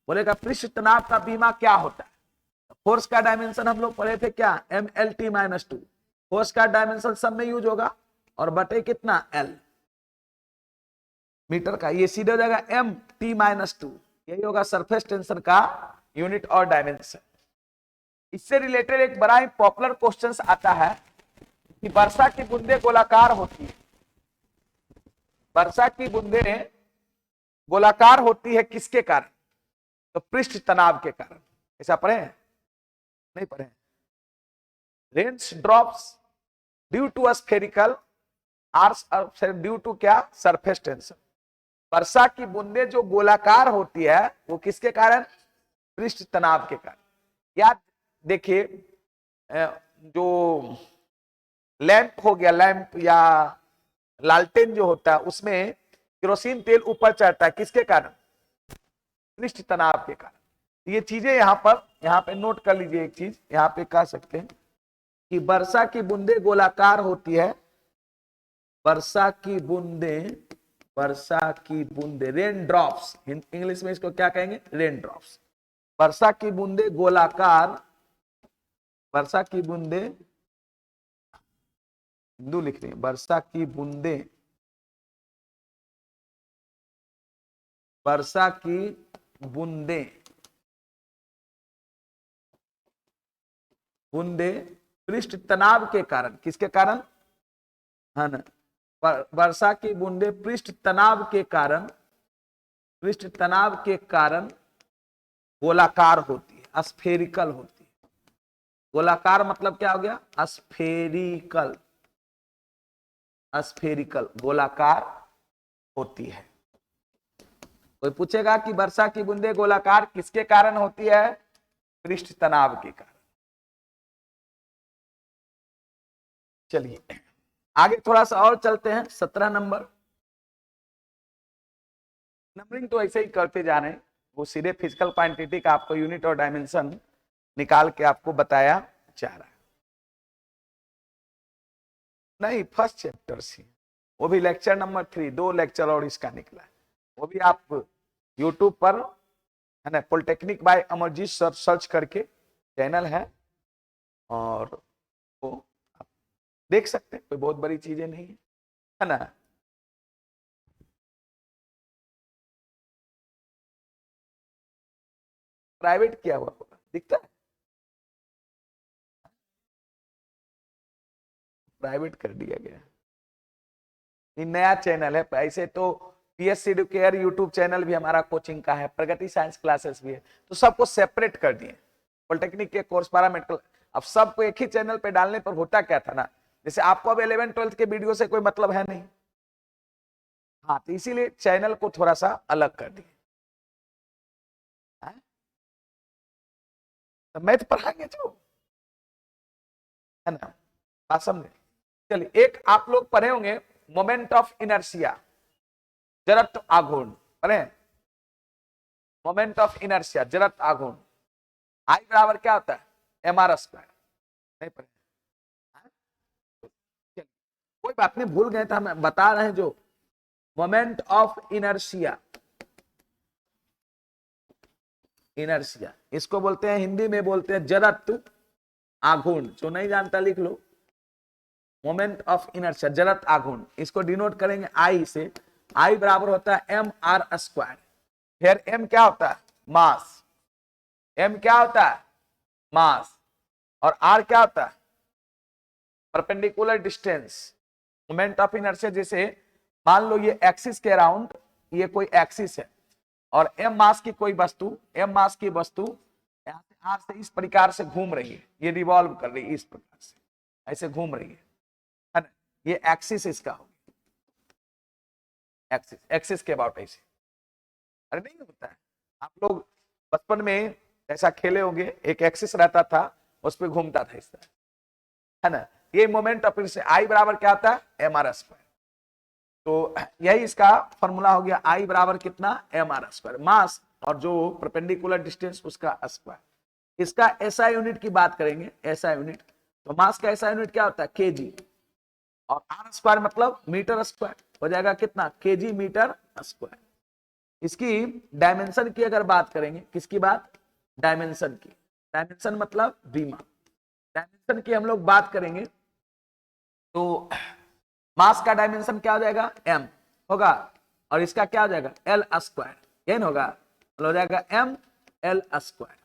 बोलेगा पृष्ठ तनाव का बीमा क्या होता है। फोर्स का डायमेंशन हम लोग पढ़े थे क्या, MLT-2। फोर्स का डायमेंशन सब में यूज होगा और बटे कितना, L मीटर का। ये सीधे हो जाएगा MT-2, यही होगा सरफेस टेंशन का यूनिट और डायमेंशन। इससे रिलेटेड एक बड़ा ही पॉपुलर क्वेश्चन आता है कि वर्षा की बूंदें गोलाकार होती है, वर्षा की बूंदें गोलाकार होती है किसके कारण, तो पृष्ठ तनाव के कारण। ऐसा पढ़े हैं, नहीं पढ़े हैं। Rains drops due to spherical आर्स ड्यू टू क्या, सरफेस टेंशन। वर्षा की बूंदें जो गोलाकार होती है वो किसके कारण, पृष्ठ तनाव के कारण। याद देखिए, जो लैंप हो गया, लैंप या लालटेन जो होता है उसमें केरोसिन तेल ऊपर चढ़ता है किसके कारण, पृष्ठ तनाव के कारण। ये चीजें यहाँ पे नोट कर लीजिए। एक चीज यहाँ पे कह सकते हैं कि वर्षा की बूंदें गोलाकार होती है, वर्षा की बूंदें रेन ड्रॉप्स, इंग्लिश में इसको क्या कहेंगे, रेन ड्रॉप्स। वर्षा की बूंदें गोलाकार, वर्षा की बूंदें, हिंदू लिख रही है, वर्षा की बूंदें, वर्षा की बूंदें पृष्ठ तनाव के कारण, किसके कारण, है ना, वर्षा की बूंदें पृष्ठ तनाव के कारण, पृष्ठ तनाव के कारण गोलाकार होती है, स्फेरिकल होती है। गोलाकार मतलब क्या हो गया, स्फेरिकल, स्फेरिकल गोलाकार होती है। कोई पूछेगा कि वर्षा की बूंदें गोलाकार किसके कारण होती है, पृष्ठ तनाव के कारण। चलिए आगे थोड़ा सा और चलते हैं। 17 नंबर, नंबरिंग तो ऐसे ही करते जा रहे हैं, वो सीधे फिजिकल क्वांटिटी का आपको यूनिट और डायमेंशन निकाल के आपको बताया जा रहा है। नहीं, फर्स्ट चैप्टर से, वो भी लेक्चर नंबर 3, 2 लेक्चर और इसका निकला है। वो भी आप यूट्यूब पर, है ना, polytechnic by Amarjeet sir search करके चैनल है, और वो आप देख सकते हैं, कोई बहुत बड़ी चीजें नहीं है ना। प्राइवेट किया हुआ होगा, दिखता है, प्राइवेट कर दिया गया। ये नया चैनल है, ऐसे तो PSC एडुकेयर यूट्यूब चैनल भी हमारा कोचिंग का है, प्रगति साइंस क्लासेस भी है, तो सबको सेपरेट कर दिए। पॉलिटेक्निक के कोर्स, पैरामेडिकल, अब सबको एक ही चैनल पे डालने पर होता क्या था ना, जैसे आपको अब 11 12 के वीडियो से कोई मतलब है नहीं, हाँ, तो इसीलिए चैनल को थोड़ा सा अलग कर दिए। तो मैथ पढ़ाएंगे जो, है ना, बात समझे। चलिए, एक आप लोग पढ़े होंगे मोमेंट ऑफ इनर्शिया, जड़त्व आघूर्ण पढ़े, मोमेंट ऑफ इनर्शिया जड़त्व आघूर्ण। आई बराबर क्या होता है, mr², नहीं पढ़े, कोई बात नहीं, भूल गए तो हम बता रहे हैं। जो मोमेंट ऑफ इनर्शिया, इनर्शिया इसको बोलते हैं, हिंदी में बोलते हैं जड़त्व आघूर्ण। जो नहीं जानता लिख लो, मोमेंट ऑफ इनर्शिया जड़त्व आघूर्ण, इसको डिनोट करेंगे आई से। आई बराबर होता है mr²। फिर m क्या होता है, मास, m क्या होता है, मास, और r क्या होता है, perpendicular distance. Moment of inertia, जैसे मान लो ये एक्सिस के अराउंड, ये कोई एक्सिस है, और m मास की कोई वस्तु, m मास की वस्तु यहाँ से r से इस प्रकार से घूम रही है, ये रिवॉल्व कर रही है इस प्रकार से, ऐसे घूम रही है ना, ये एक्सिस इसका हो गया, एक्सिस, एक्सिस के अबाउट ऐसे। अरे नहीं होता है, आप लोग बचपन में ऐसा खेले होंगे, एक एक्सिस रहता था, उस पर घूमता था इस तरह, है ना। ये मोमेंट ऑफ इनर्शिया, आई बराबर क्या होता है, mr²। तो यही इसका फॉर्मूला हो गया, आई बराबर कितना, mr², मास और जो परपेंडिकुलर डिस्टेंस उसका स्क्वायर। इसका एसआई यूनिट की बात करेंगे, एसआई यूनिट, तो मास का एसआई यूनिट क्या होता है? केजी, और आर स्क्वायर मतलब मीटर स्क्वायर, हो जाएगा कितना? KG metre square. इसकी डायमेंशन की अगर बात करेंगे, किसकी बात? डायमेंशन की। डायमेंशन मतलब बीमा। डायमेंशन की हम लोग बात करेंगे तो मास का डायमेंशन क्या हो जाएगा? एम होगा, और इसका क्या हो जाएगा? एल स्क्वायर, एन होगा, हो जाएगा एम एल स्क्वायर।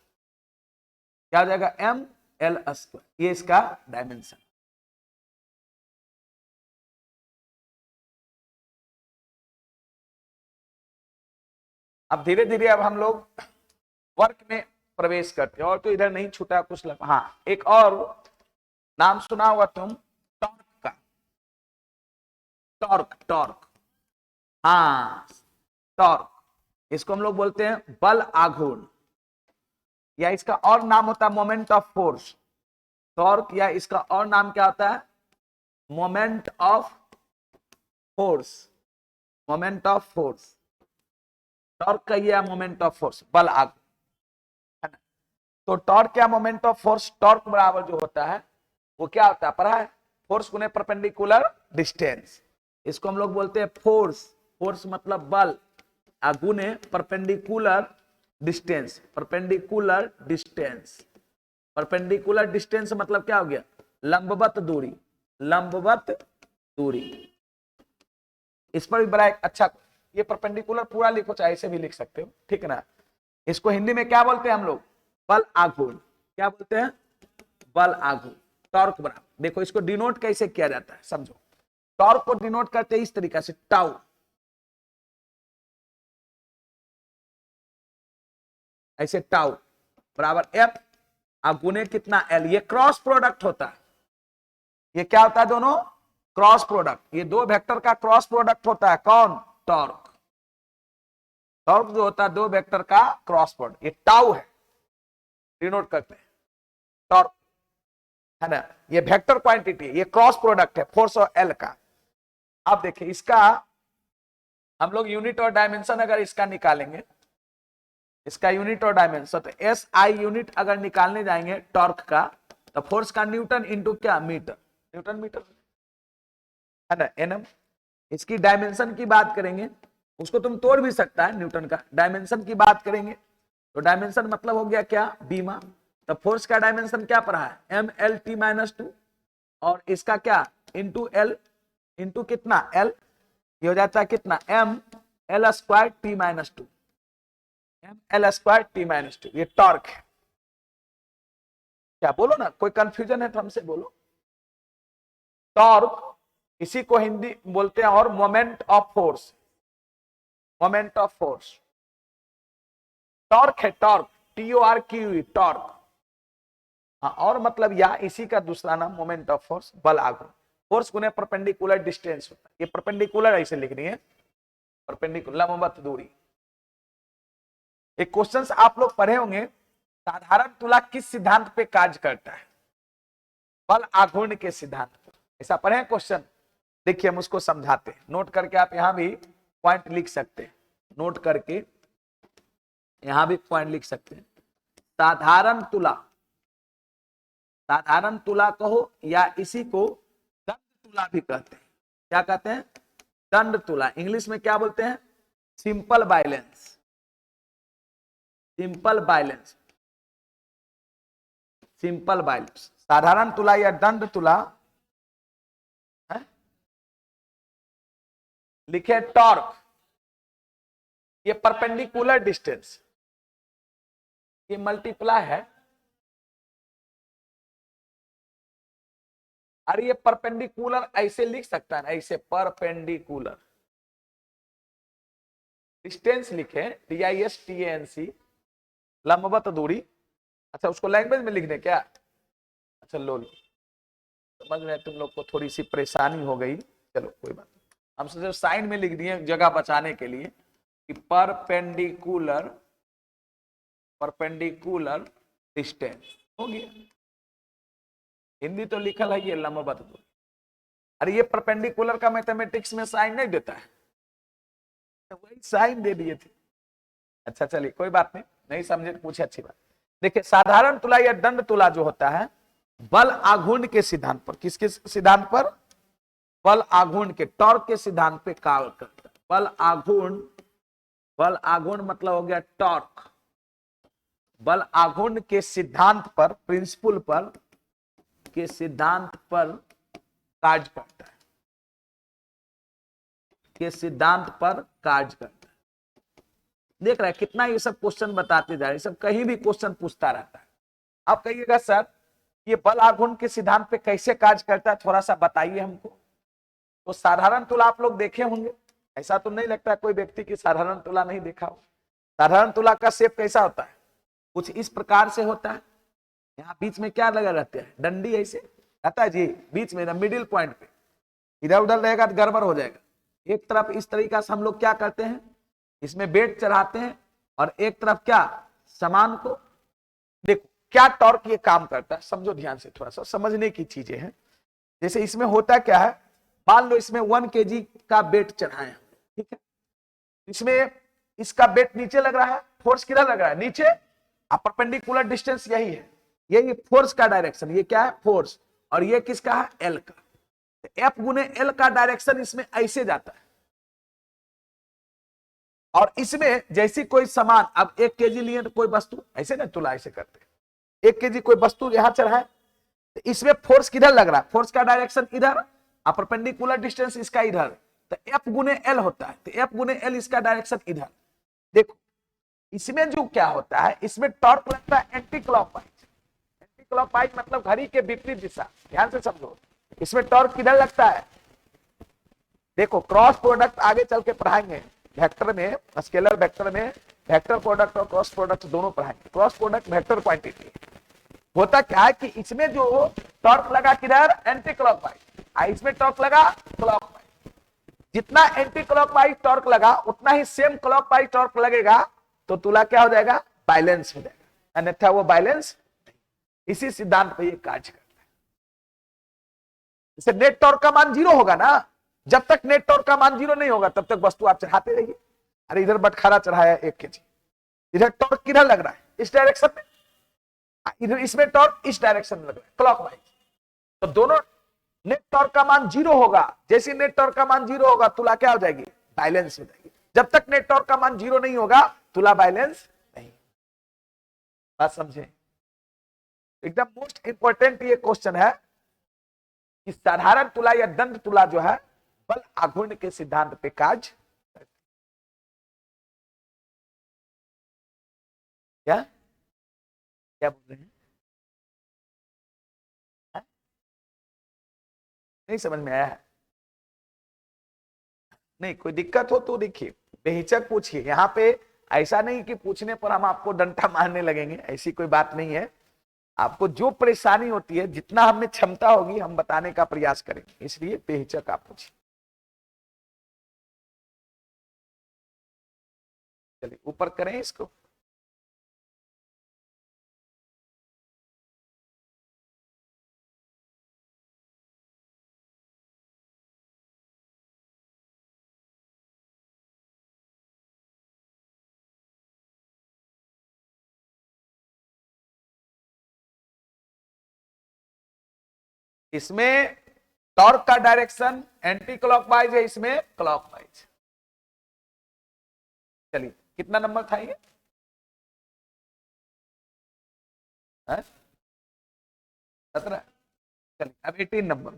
क्या हो जाएगा? एम एल स्क्वायर, ये इसका डायमेंशन। अब धीरे धीरे अब हम लोग वर्क में प्रवेश करते हैं, और तो इधर नहीं छूटा कुछ लग। हाँ, एक और नाम सुना होगा तुम, टॉर्क का। टॉर्क, टॉर्क, हाँ टॉर्क, इसको हम लोग बोलते हैं बल आघूर्ण, या इसका और नाम होता है मोमेंट ऑफ फोर्स। टॉर्क या इसका और नाम क्या होता है? Moment of force, moment of force. Torque का ये मोमेंट ऑफ फोर्स, बल आघूर्ण, है ना। तो टॉर्क या मोमेंट ऑफ फोर्स, टॉर्क बराबर जो होता है वो क्या होता है? पढ़ा है? फोर्स गुने परपेंडिकुलर डिस्टेंस। इसको हम लोग बोलते हैं फोर्स, फोर्स मतलब बल, गुने perpendicular distance, perpendicular distance. Perpendicular distance मतलब क्या हो गया? लंबवत दूरी, लंबवत दूरी। इस पर भी बड़ा एक अच्छा, ये परपेंडिकुलर पूरा लिखो, चाहे इसे भी लिख सकते हो, ठीक है ना। इसको हिंदी में क्या बोलते हैं हम लोग? बल आघूर्ण। क्या बोलते हैं? बल आघूर्ण। टॉर्क बराबर, देखो इसको डिनोट कैसे किया जाता है, समझो। टॉर्क को डिनोट करते हैं इस तरीका से, टाउ, ऐसे टाउ बराबर एफ गुने कितना? एल। ये क्रॉस प्रोडक्ट होता है, ये क्या होता है? दोनों क्रॉस प्रोडक्ट, ये दो वेक्टर का क्रॉस प्रोडक्ट होता है। कौन? टॉर्क। टॉर्क जो होता है दो वेक्टर का क्रॉस प्रोडक्ट, ये टाउ है, डिनोट करते हैं टॉर्क, है ना। ये वेक्टर क्वांटिटी, ये क्रॉस प्रोडक्ट है फोर्स और एल का। अब देखिए इसका हम लोग यूनिट और डायमेंशन अगर इसका निकालेंगे, इसका यूनिट और डायमेंशन, तो एस आई यूनिट अगर निकालने जाएंगे टॉर्क का, तो फोर्स का न्यूटन इंटू क्या? मीटर, न्यूटन मीटर, है ना, एनएम। इसकी डायमेंशन की बात करेंगे, उसको तुम तोड़ भी सकता है न्यूटन का। डायमेंशन की बात करेंगे तो डायमेंशन मतलब हो गया क्या? बीमा। तो फोर्स का डायमेंशन क्या पढ़ा है? M L T minus two, और इसका क्या? इंटू एल, इंटू कितना? एल। ये हो जाता है कितना? M L square T minus two, M L square T minus two, ये टॉर्क है। क्या बोलो ना, कोई कंफ्यूजन है तो हमसे बोलो। टॉर्क, इसी को हिंदी बोलते हैं और moment of force, moment of force. Torque है, टॉर्क, TORQ, टॉर्क। हाँ, और मतलब या इसी का दूसरा नाम मोमेंट ऑफ फोर्स, बल आघूर्ण। फोर्स गुने परपेंडिकुलर डिस्टेंस होता है, ये परपेंडिकुलर ऐसे लिखनी है, परपेंडिकुलर लंबवत दूरी। एक क्वेश्चंस आप लोग पढ़े होंगे, साधारण तुला किस सिद्धांत पे कार्य करता है? बल आघूर्ण के सिद्धांत पर। ऐसा पढ़े क्वेश्चन? देखिए हम उसको समझाते हैं, नोट करके आप यहां भी पॉइंट लिख सकते हैं, नोट करके यहां भी पॉइंट लिख सकते हैं। साधारण तुला, साधारण तुला कहो या इसी को दंड तुला भी कहते हैं। क्या कहते हैं? दंड तुला। इंग्लिश में क्या बोलते हैं? Simple balance, simple balance, simple balance. साधारण तुला या दंड तुला है? लिखे टॉर्क, ये परपेंडिकुलर डिस्टेंस, ये मल्टीप्लाई है, अरे ये परपेंडिकुलर ऐसे लिख सकता है ना, ऐसे परपेंडिकुलर डिस्टेंस लिखे, DISTANC, लंबवत दूरी। अच्छा उसको लैंग्वेज में लिखने क्या? अच्छा लो लो, समझ में तुम लोग को थोड़ी सी परेशानी हो गई, चलो कोई बात नहीं। हम सोचे साइन में लिख दिए जगह बचाने के लिए कि परपेंडिकुलर, परपेंडिकुलर डिस्टेंस हो गया। हिंदी तो लिखल है ये लंबवत दूरी। अरे ये परपेंडिकुलर का मैथमेटिक्स में साइन नहीं देता है, तो वही साइन दे दिए थे। अच्छा चलिए कोई बात नहीं, नहीं समझे तो पूछे, अच्छी बात। देखिए साधारण तुला या दंड तुला जो होता है बल आघूर्ण के सिद्धांत पर, किसके सिद्धांत पर? बल आघूर्ण के, टॉर्क के सिद्धांत पे कार्य करता है। बल आघूर्ण मतलब हो गया टॉर्क। बल आघूर्ण के सिद्धांत पर, प्रिंसिपल पर, के सिद्धांत पर कार्य करता है, के सिद्धांत पर कार्य करता है। देख रहे हैं कितना ये सब क्वेश्चन बताते जा रहे हैं, सब कहीं भी क्वेश्चन पूछता रहता है। आप कहिएगा सर ये बल आघूर्ण के सिद्धांत पे कैसे कार्य करता है, थोड़ा सा बताइए हमको। तो साधारण तुला आप लोग देखे होंगे, ऐसा तो नहीं लगता कोई व्यक्ति की साधारण तुला नहीं देखा हो। साधारण तुला का शेप कैसा होता है? कुछ इस प्रकार से होता है। यहाँ बीच में क्या लगा रहते हैं? डंडी ऐसे रहता है जी, बीच में मिडिल पॉइंट पे। इधर उधर रहेगा तो गड़बड़ हो जाएगा। एक तरफ इस तरीका से हम लोग क्या करते हैं, इसमें बेट चढ़ाते हैं, और एक तरफ क्या, सामान को। देखो क्या टॉर्क ये काम करता है, समझो ध्यान से, थोड़ा सा समझने की चीजें हैं। जैसे इसमें होता क्या है, मान लो इसमें 1 kg का बेट चढ़ाए हैं, ठीक है। इसमें इसका बेट नीचे लग रहा है, फोर्स किधर लग रहा है? नीचे। परपेंडिकुलर डिस्टेंस यही है, यही फोर्स का डायरेक्शन। ये क्या है? फोर्स। और ये किसका है? एल का। एफ गुने एल का डायरेक्शन इसमें ऐसे जाता है। और इसमें जैसी कोई सामान, अब 1 kg लिए तो कोई वस्तु ऐसे ना तुला ऐसे करते, 1 kg कोई वस्तु यहां चढ़ाए, तो इसमें फोर्स किधर लग रहा है? फोर्स का डायरेक्शन इधर, परपेंडिकुलर डिस्टेंस इसका इधर, तो एफ गुने एल होता है। तो एफ गुने एल इसका डायरेक्शन इधर। देखो इसमें जो क्या होता है, इसमें टॉर्क लगता है एंटी क्लॉकवाइज। एंटी क्लॉकवाइज मतलब घड़ी के विपरीत दिशा। ध्यान से समझो, इसमें टॉर्क किधर लगता है? देखो क्रॉस प्रोडक्ट आगे चल के पढ़ाएंगे वेक्टर में, स्केलर वेक्टर में वेक्टर प्रोडक्ट और क्रॉस प्रोडक्ट दोनों पढ़ाएंगे। क्रॉस प्रोडक्ट वेक्टर क्वांटिटी होता क्या है कि इसमें जो टॉर्क लगा किधर? एंटी क्लॉकवाइज, इसमें टॉर्क लगा क्लॉकवाइज। जितना एंटी क्लॉकवाइज टॉर्क लगा उतना ही सेम क्लॉकवाइज टॉर्क लगेगा, तो तुला क्या हो जाएगा? बैलेंस हो जाएगा, अन्यथा वो बैलेंस। इसी सिद्धांत पे ये कार्य करता है। जैसे नेट टॉर्क का मान 0 होगा ना, जब तक नेट टॉर्क का मान 0 नहीं होगा तब तक वस्तु आप चढ़ाते रहिए। अरे इधर बटखारा चढ़ाया 1 kg, इधर टॉर्क किधर लग रहा है? इस डायरेक्शन में। इधर इसमें टॉर्क इस डायरेक्शन में लग रहा है, क्लॉकवाइज। तो दोनों नेट टॉर्क का मान 0 होगा, जैसे नेट टॉर्क का मान 0 होगा तुला क्या हो जाएगी? बैलेंस हो जाएगी। जब तक नेट टॉर्क का मान 0 नहीं होगा तुला बैलेंस नहीं। बात समझे? एकदम मोस्ट इंपॉर्टेंट ये क्वेश्चन है कि साधारण तुला या दंड तुला जो है बल आघूर्ण के सिद्धांत पे कार्य करती। क्या क्या बोल रहे हैं? नहीं समझ में आया है? नहीं कोई दिक्कत हो तो देखिए बेहिचक पूछिए। यहाँ पे ऐसा नहीं कि पूछने पर हम आपको डंडा मारने लगेंगे, ऐसी कोई बात नहीं है। आपको जो परेशानी होती है, जितना हमें क्षमता होगी हम बताने का प्रयास करेंगे, इसलिए बेहिचक आप पूछिए। चलिए ऊपर करें इसको। इसमें टॉर्क का डायरेक्शन एंटी क्लॉकवाइज है, इसमें क्लॉकवाइज। चलिए कितना नंबर था ये? 17। चलिए अब 18 नंबर।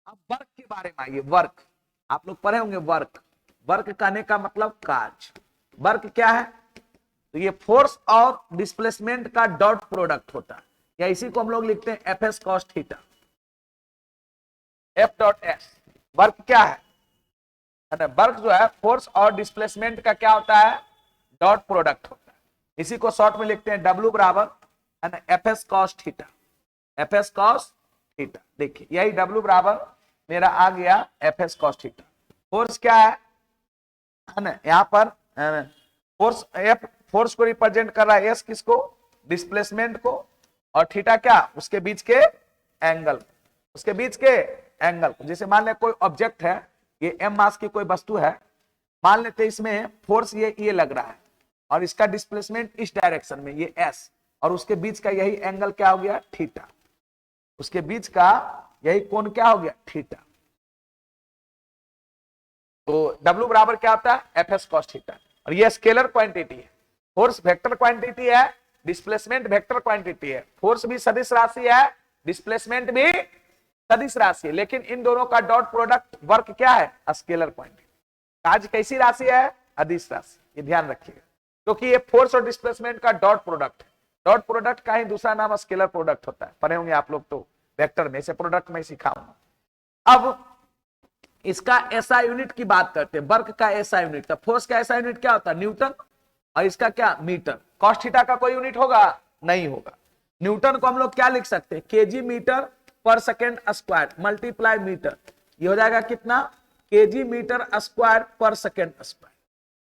अब वर्क के बारे में आइए। वर्क आप लोग पढ़े होंगे। वर्क, वर्क कहने का मतलब कार्य। वर्क क्या है? तो ये फोर्स और डिस्प्लेसमेंट का डॉट प्रोडक्ट होता है, या इसी को हम लोग लिखते हैं F S cos theta, F dot S. Work क्या है? वर्क जो है फोर्स और डिस्प्लेसमेंट का क्या होता है? डॉट प्रोडक्ट होता है। इसी को शॉर्ट में लिखते हैं डब्ल्यू बराबर F S cos theta, F S cos theta. देखिए यही डब्ल्यू बराबर मेरा आ गया F S cos theta. Force क्या है ना, यहाँ पर फोर्स, एफ फोर्स को रिप्रेजेंट कर रहा है, एस किसको? डिस्प्लेसमेंट को, और थीटा क्या? उसके बीच के एंगल, उसके बीच के एंगल को। जैसे मान ले कोई ऑब्जेक्ट है, ये एम मास की कोई वस्तु है, मान लेते इसमें फोर्स ये लग रहा है और इसका डिस्प्लेसमेंट इस डायरेक्शन में ये एस, और उसके बीच का यही एंगल क्या हो गया, थीटा। उसके बीच का यही कोण क्या हो गया, थीटा। तो W बराबर क्या होता है, एफ एस कॉस थीटा। और ये स्केलर क्वांटिटी है, फोर्स वेक्टर क्वांटिटी है, डिस्प्लेसमेंट वेक्टर क्वांटिटी है। फोर्स भी सदिश राशि है, डिस्प्लेसमेंट भी सदिश राशि है, लेकिन इन दोनों का डॉट प्रोडक्ट वर्क क्या है, स्केलर क्वांटिटी। आज कैसी राशि है, अदिश राशि, ये ध्यान रखिएगा, क्योंकि ये फोर्स और डिस्प्लेसमेंट का डॉट प्रोडक्ट है। डॉट प्रोडक्ट का ही दूसरा नाम स्केलर प्रोडक्ट होता है, पढ़े होंगे आप लोग तो वेक्टर में, से प्रोडक्ट में सिखाऊंगा। अब इसका एसआई यूनिट की बात करते हैं, वर्क का एसआई यूनिट। तो फोर्स का एसआई यूनिट क्या होता है, न्यूटन, और इसका क्या, मीटर। कॉस थीटा का कोई यूनिट होगा, नहीं होगा। न्यूटन को हम लोग क्या लिख सकते हैं, केजी मीटर पर सेकेंड स्क्वायर मल्टीप्लाई मीटर, ये हो जाएगा कितना, केजी मीटर स्क्वायर पर सेकेंड स्क्वायर।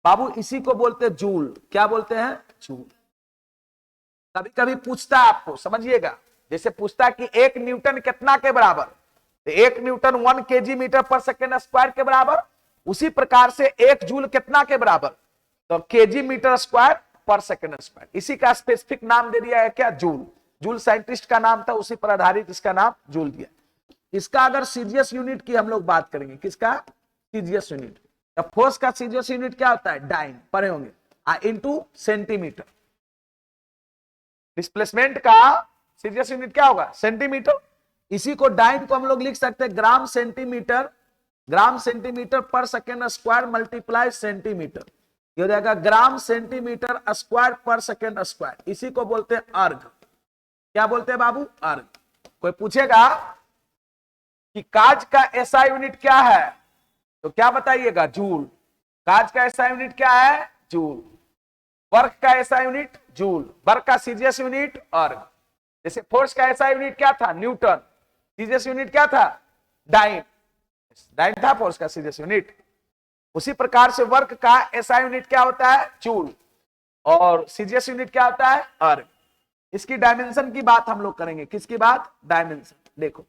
बाबू इसी को बोलते हैं जूल, क्या बोलते हैं, जूल। कभी कभी पूछता है आपको, समझिएगा, जैसे पूछता है कि 1 न्यूटन कितना के बराबर, तो 1 न्यूटन 1 केजी मीटर पर सेकेंड स्क्वायर के बराबर। उसी प्रकार से 1 जूल कितना के बराबर, तो केजी मीटर स्क्वायर पर सेकेंड स्क्वायर। इसी का स्पेसिफिक नाम दे दिया है क्या, जूल। जूल साइंटिस्ट का नाम था, उसी पर आधारित इसका नाम जूल दिया। इसका अगर सीजीएस यूनिट की हम लोग बात करेंगे, किसका, सीजीएस यूनिट। तो फोर्स का सीजीएस यूनिट क्या होता है, डाइन, पढ़े होंगे, इनटू सेंटीमीटर। डिस्प्लेसमेंट का सीजीएस यूनिट क्या होगा, सेंटीमीटर। इसी को डाइन को हम लोग लिख सकते हैं ग्राम सेंटीमीटर, ग्राम सेंटीमीटर पर सेकेंड स्क्वायर मल्टीप्लाई सेंटीमीटर, ये हो जाएगा ग्राम सेंटीमीटर स्क्वायर पर सेकेंड स्क्वायर। इसी को बोलते हैं अर्ग। क्या बोलते हैं बाबू, अर्ग। कोई पूछेगा कि काज का एसआई यूनिट क्या है, तो क्या बताइएगा, जूल। काज का एसआई यूनिट क्या है, जूल। वर्क का एसआई यूनिट, जूल। वर्क का सीजीएस यूनिट, अर्ग। जैसे फोर्स का एसआई यूनिट क्या था, न्यूटन। सीजीएस यूनिट क्या था, डाइन, डाइन था फोर्स का सीजीएस यूनिट। उसी प्रकार से वर्क का एसआई यूनिट क्या होता है, जूल, और सीजीएस यूनिट क्या होता है, अर्ग। इसकी डायमेंशन की बात हम लोग करेंगे, किसकी बात, डायमेंशन। देखो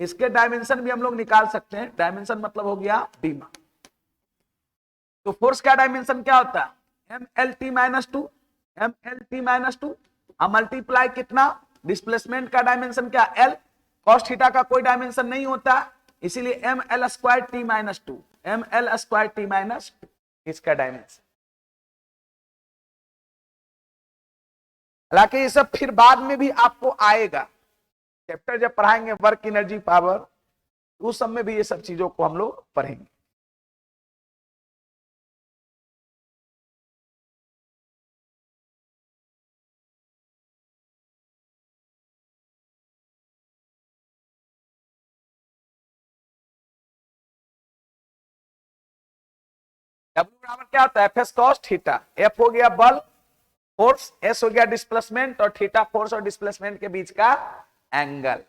इसके डायमेंशन भी हम लोग निकाल सकते हैं। डायमेंशन मतलब हो गया बीमा। तो फोर्स का डायमेंशन क्या होता है, MLT-2, MLT-2, मल्टीप्लाई कितना, डिस्प्लेसमेंट का डायमेंशन क्या, L। कॉस थीटा का कोई डायमेंशन नहीं होता, इसीलिए ML²T-2, ML²T-2 इसका डायमेंशन। हालांकि ये सब फिर बाद में भी आपको आएगा, चैप्टर जब पढ़ाएंगे वर्क एनर्जी पावर, उस सब में भी ये सब चीजों को हम लोग पढ़ेंगे। W बराबर क्या होता है, एफ कॉस थीटा। F हो गया बल, फोर्स, S हो गया डिस्प्लेसमेंट, और थीटा फोर्स और डिस्प्लेसमेंट के बीच का एंगल।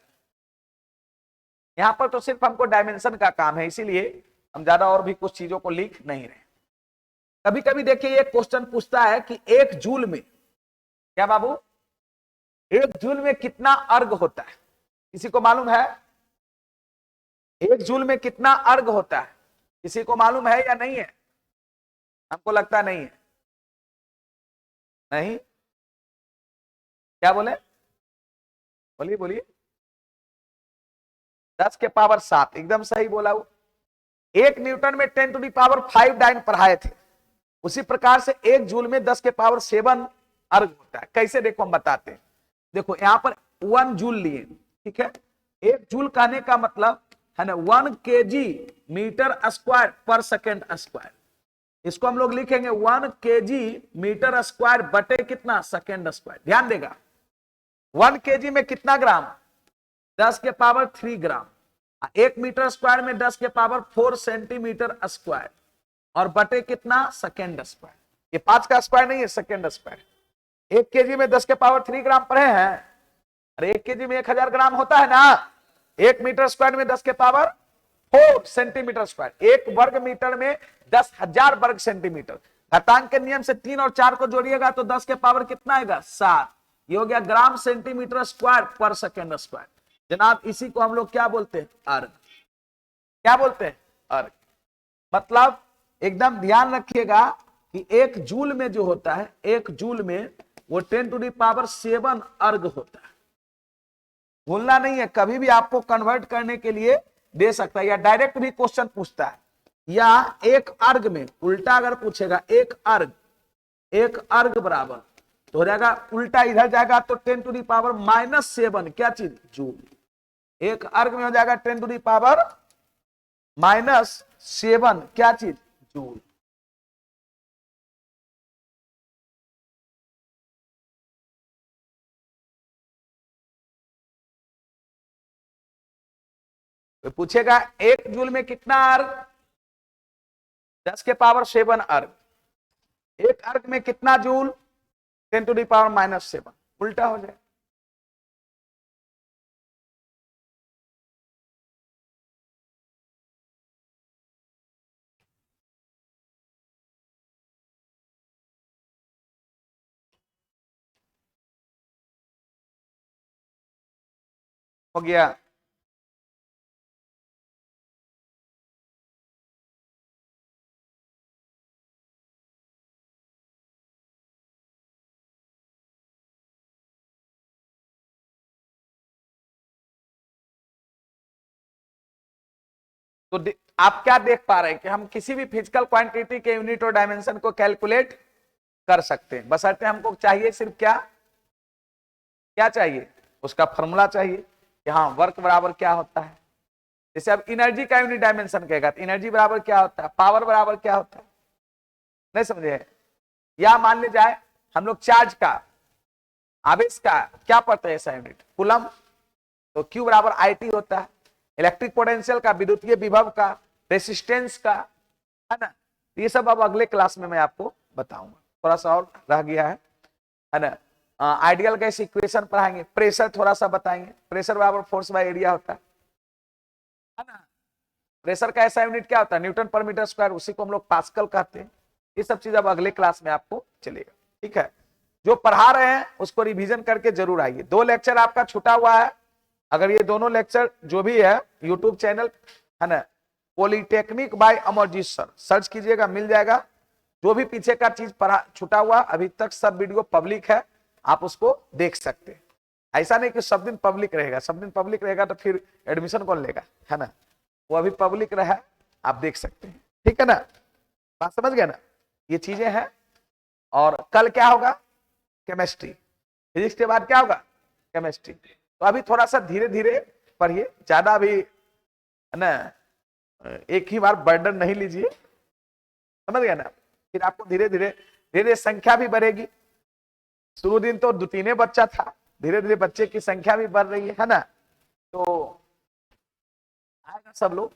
यहां पर तो सिर्फ हमको डायमेंशन का काम है, इसीलिए हम ज्यादा और भी कुछ चीजों को लिख नहीं रहे। कभी कभी देखिए ये क्वेश्चन पूछता है कि 1 जूल में, क्या बाबू, 1 जूल में कितना अर्ग होता है, किसी को मालूम है, 1 जूल में कितना अर्ग होता है, किसी को मालूम है या नहीं है, हमको लगता नहीं है, नहीं, क्या बोले, बोलिए बोलिए, 10 के पावर 7, एकदम सही बोला। 1 न्यूटन में 10⁵ डाइन पढ़ाए थे, उसी प्रकार से 1 जूल में 10 के पावर 7 अर्ग होता है। कैसे, देखो हम बताते हैं। देखो यहां पर 1 जूल लिए, ठीक है, 1 जूल कहने का मतलब है ना 1 केजी मीटर स्क्वायर पर सेकेंड स्क्वायर। इसको हम लोग लिखेंगे 1 केजी मीटर स्क्वायर बटे कितना, सेकेंड स्क्वायर। ध्यान देगा, 1 केजी में कितना ग्राम, 10 के पावर 3 ग्राम। 1 मीटर स्क्वायर में 10 के पावर 4 सेंटीमीटर स्क्वायर, और बटे कितना, सेकेंड स्क्वायर। ये 5 का स्क्वायर नहीं है, सेकेंड स्क्वायर। 1 केजी में 10 के पावर 3 ग्राम पढ़े हैं, अरे 1 केजी में 1000 ग्राम होता है ना। 1 मीटर स्क्वायर में 10 के पावर 4 सेंटीमीटर स्क्वायर। 1 वर्ग मीटर में 10,000 वर्ग सेंटीमीटर। घातांक के नियम से 3 और 4 को जोड़िएगा तो 10 के पावर कितना आएगा, 7। ये हो गया ग्राम सेंटीमीटर स्क्वायर पर सेकेंड स्क्वायर। जनाब इसी को हम लोग क्या बोलते हैं, अर्ग। क्या बोलते हैं, अर्ग। मतलब एकदम ध्यान रखिएगा कि 1 जूल में जो होता है, 1 जूल में वो 10⁻7 अर्ग होता है। भूलना नहीं है, कभी भी आपको कन्वर्ट करने के लिए दे सकता है, या डायरेक्ट भी क्वेश्चन पूछता है, या एक अर्ग में उल्टा अगर पूछेगा, एक अर्ग बराबर तो हो जाएगा उल्टा इधर जाएगा तो 10⁻⁻7 क्या चीज, जूल। एक अर्ग में हो जाएगा 10⁻⁻7 क्या चीज, जूल। तो पूछेगा एक जूल में कितना अर्ग, 10⁻7 अर्ग। एक अर्ग में कितना जूल, 10⁻⁻7, उल्टा हो जाए। हो गया। तो आप क्या देख पा रहे हैं कि हम किसी भी फिजिकल क्वांटिटी के यूनिट और डायमेंशन को कैलकुलेट कर सकते हैं, बशर्ते हमको चाहिए सिर्फ क्या क्या चाहिए, उसका फॉर्मूला चाहिए कि हाँ वर्क बराबर क्या होता है। जैसे अब एनर्जी का यूनिट डायमेंशन कहेगा तो एनर्जी बराबर क्या होता है, पावर बराबर क्या होता है, नहीं समझे। या मान ली जाए हम लोग चार्ज का, आवेश का क्या पढ़ते हैं ऐसा यूनिट, कूलम, तो Q बराबर IT होता है। इलेक्ट्रिक पोटेंशियल का, विद्युतीय विभव का, रेसिस्टेंस का, है ना। ये सब अब अगले क्लास में मैं आपको बताऊंगा, थोड़ा सा और रह गया है ना। आइडियल गैस इक्वेशन पढ़ाएंगे, प्रेशर थोड़ा सा बताएंगे, प्रेशर बराबर फोर्स बाय एरिया होता है ना। प्रेशर का ऐसा यूनिट क्या होता है, न्यूटन पर मीटर स्क्वायर, उसी को हम लोग पास्कल कहते हैं। ये सब चीज अब अगले क्लास में आपको चलेगा, ठीक है। जो पढ़ा रहे हैं उसको रिवीजन करके जरूर आइए। 2 लेक्चर आपका छूटा हुआ है, अगर ये दोनों लेक्चर जो भी है यूट्यूब चैनल है ना, polytechnic by Amarjeet sir, search कीजिएगा मिल जाएगा। जो भी पीछे का चीज पढ़ा छूटा हुआ अभी तक सब वीडियो पब्लिक है, आप उसको देख सकते हैं। ऐसा नहीं कि सब दिन पब्लिक रहेगा, सब दिन पब्लिक रहेगा तो फिर एडमिशन कौन लेगा, है ना। वो अभी पब्लिक रहा, आप देख सकते हैं, ठीक है ना। बात समझ गया ना, ये चीजें हैं। और कल क्या होगा, केमिस्ट्री। फिजिक्स के बाद क्या होगा, केमिस्ट्री। तो अभी थोड़ा सा धीरे धीरे पढ़िए, ज्यादा अभी है ना एक ही बार बर्डन नहीं लीजिए, समझ गया ना। फिर आपको धीरे धीरे धीरे संख्या भी बढ़ेगी। शुरू दिन तो 2-3 बच्चा था, धीरे धीरे बच्चे की संख्या भी बढ़ रही है ना। तो आएगा सब लोग।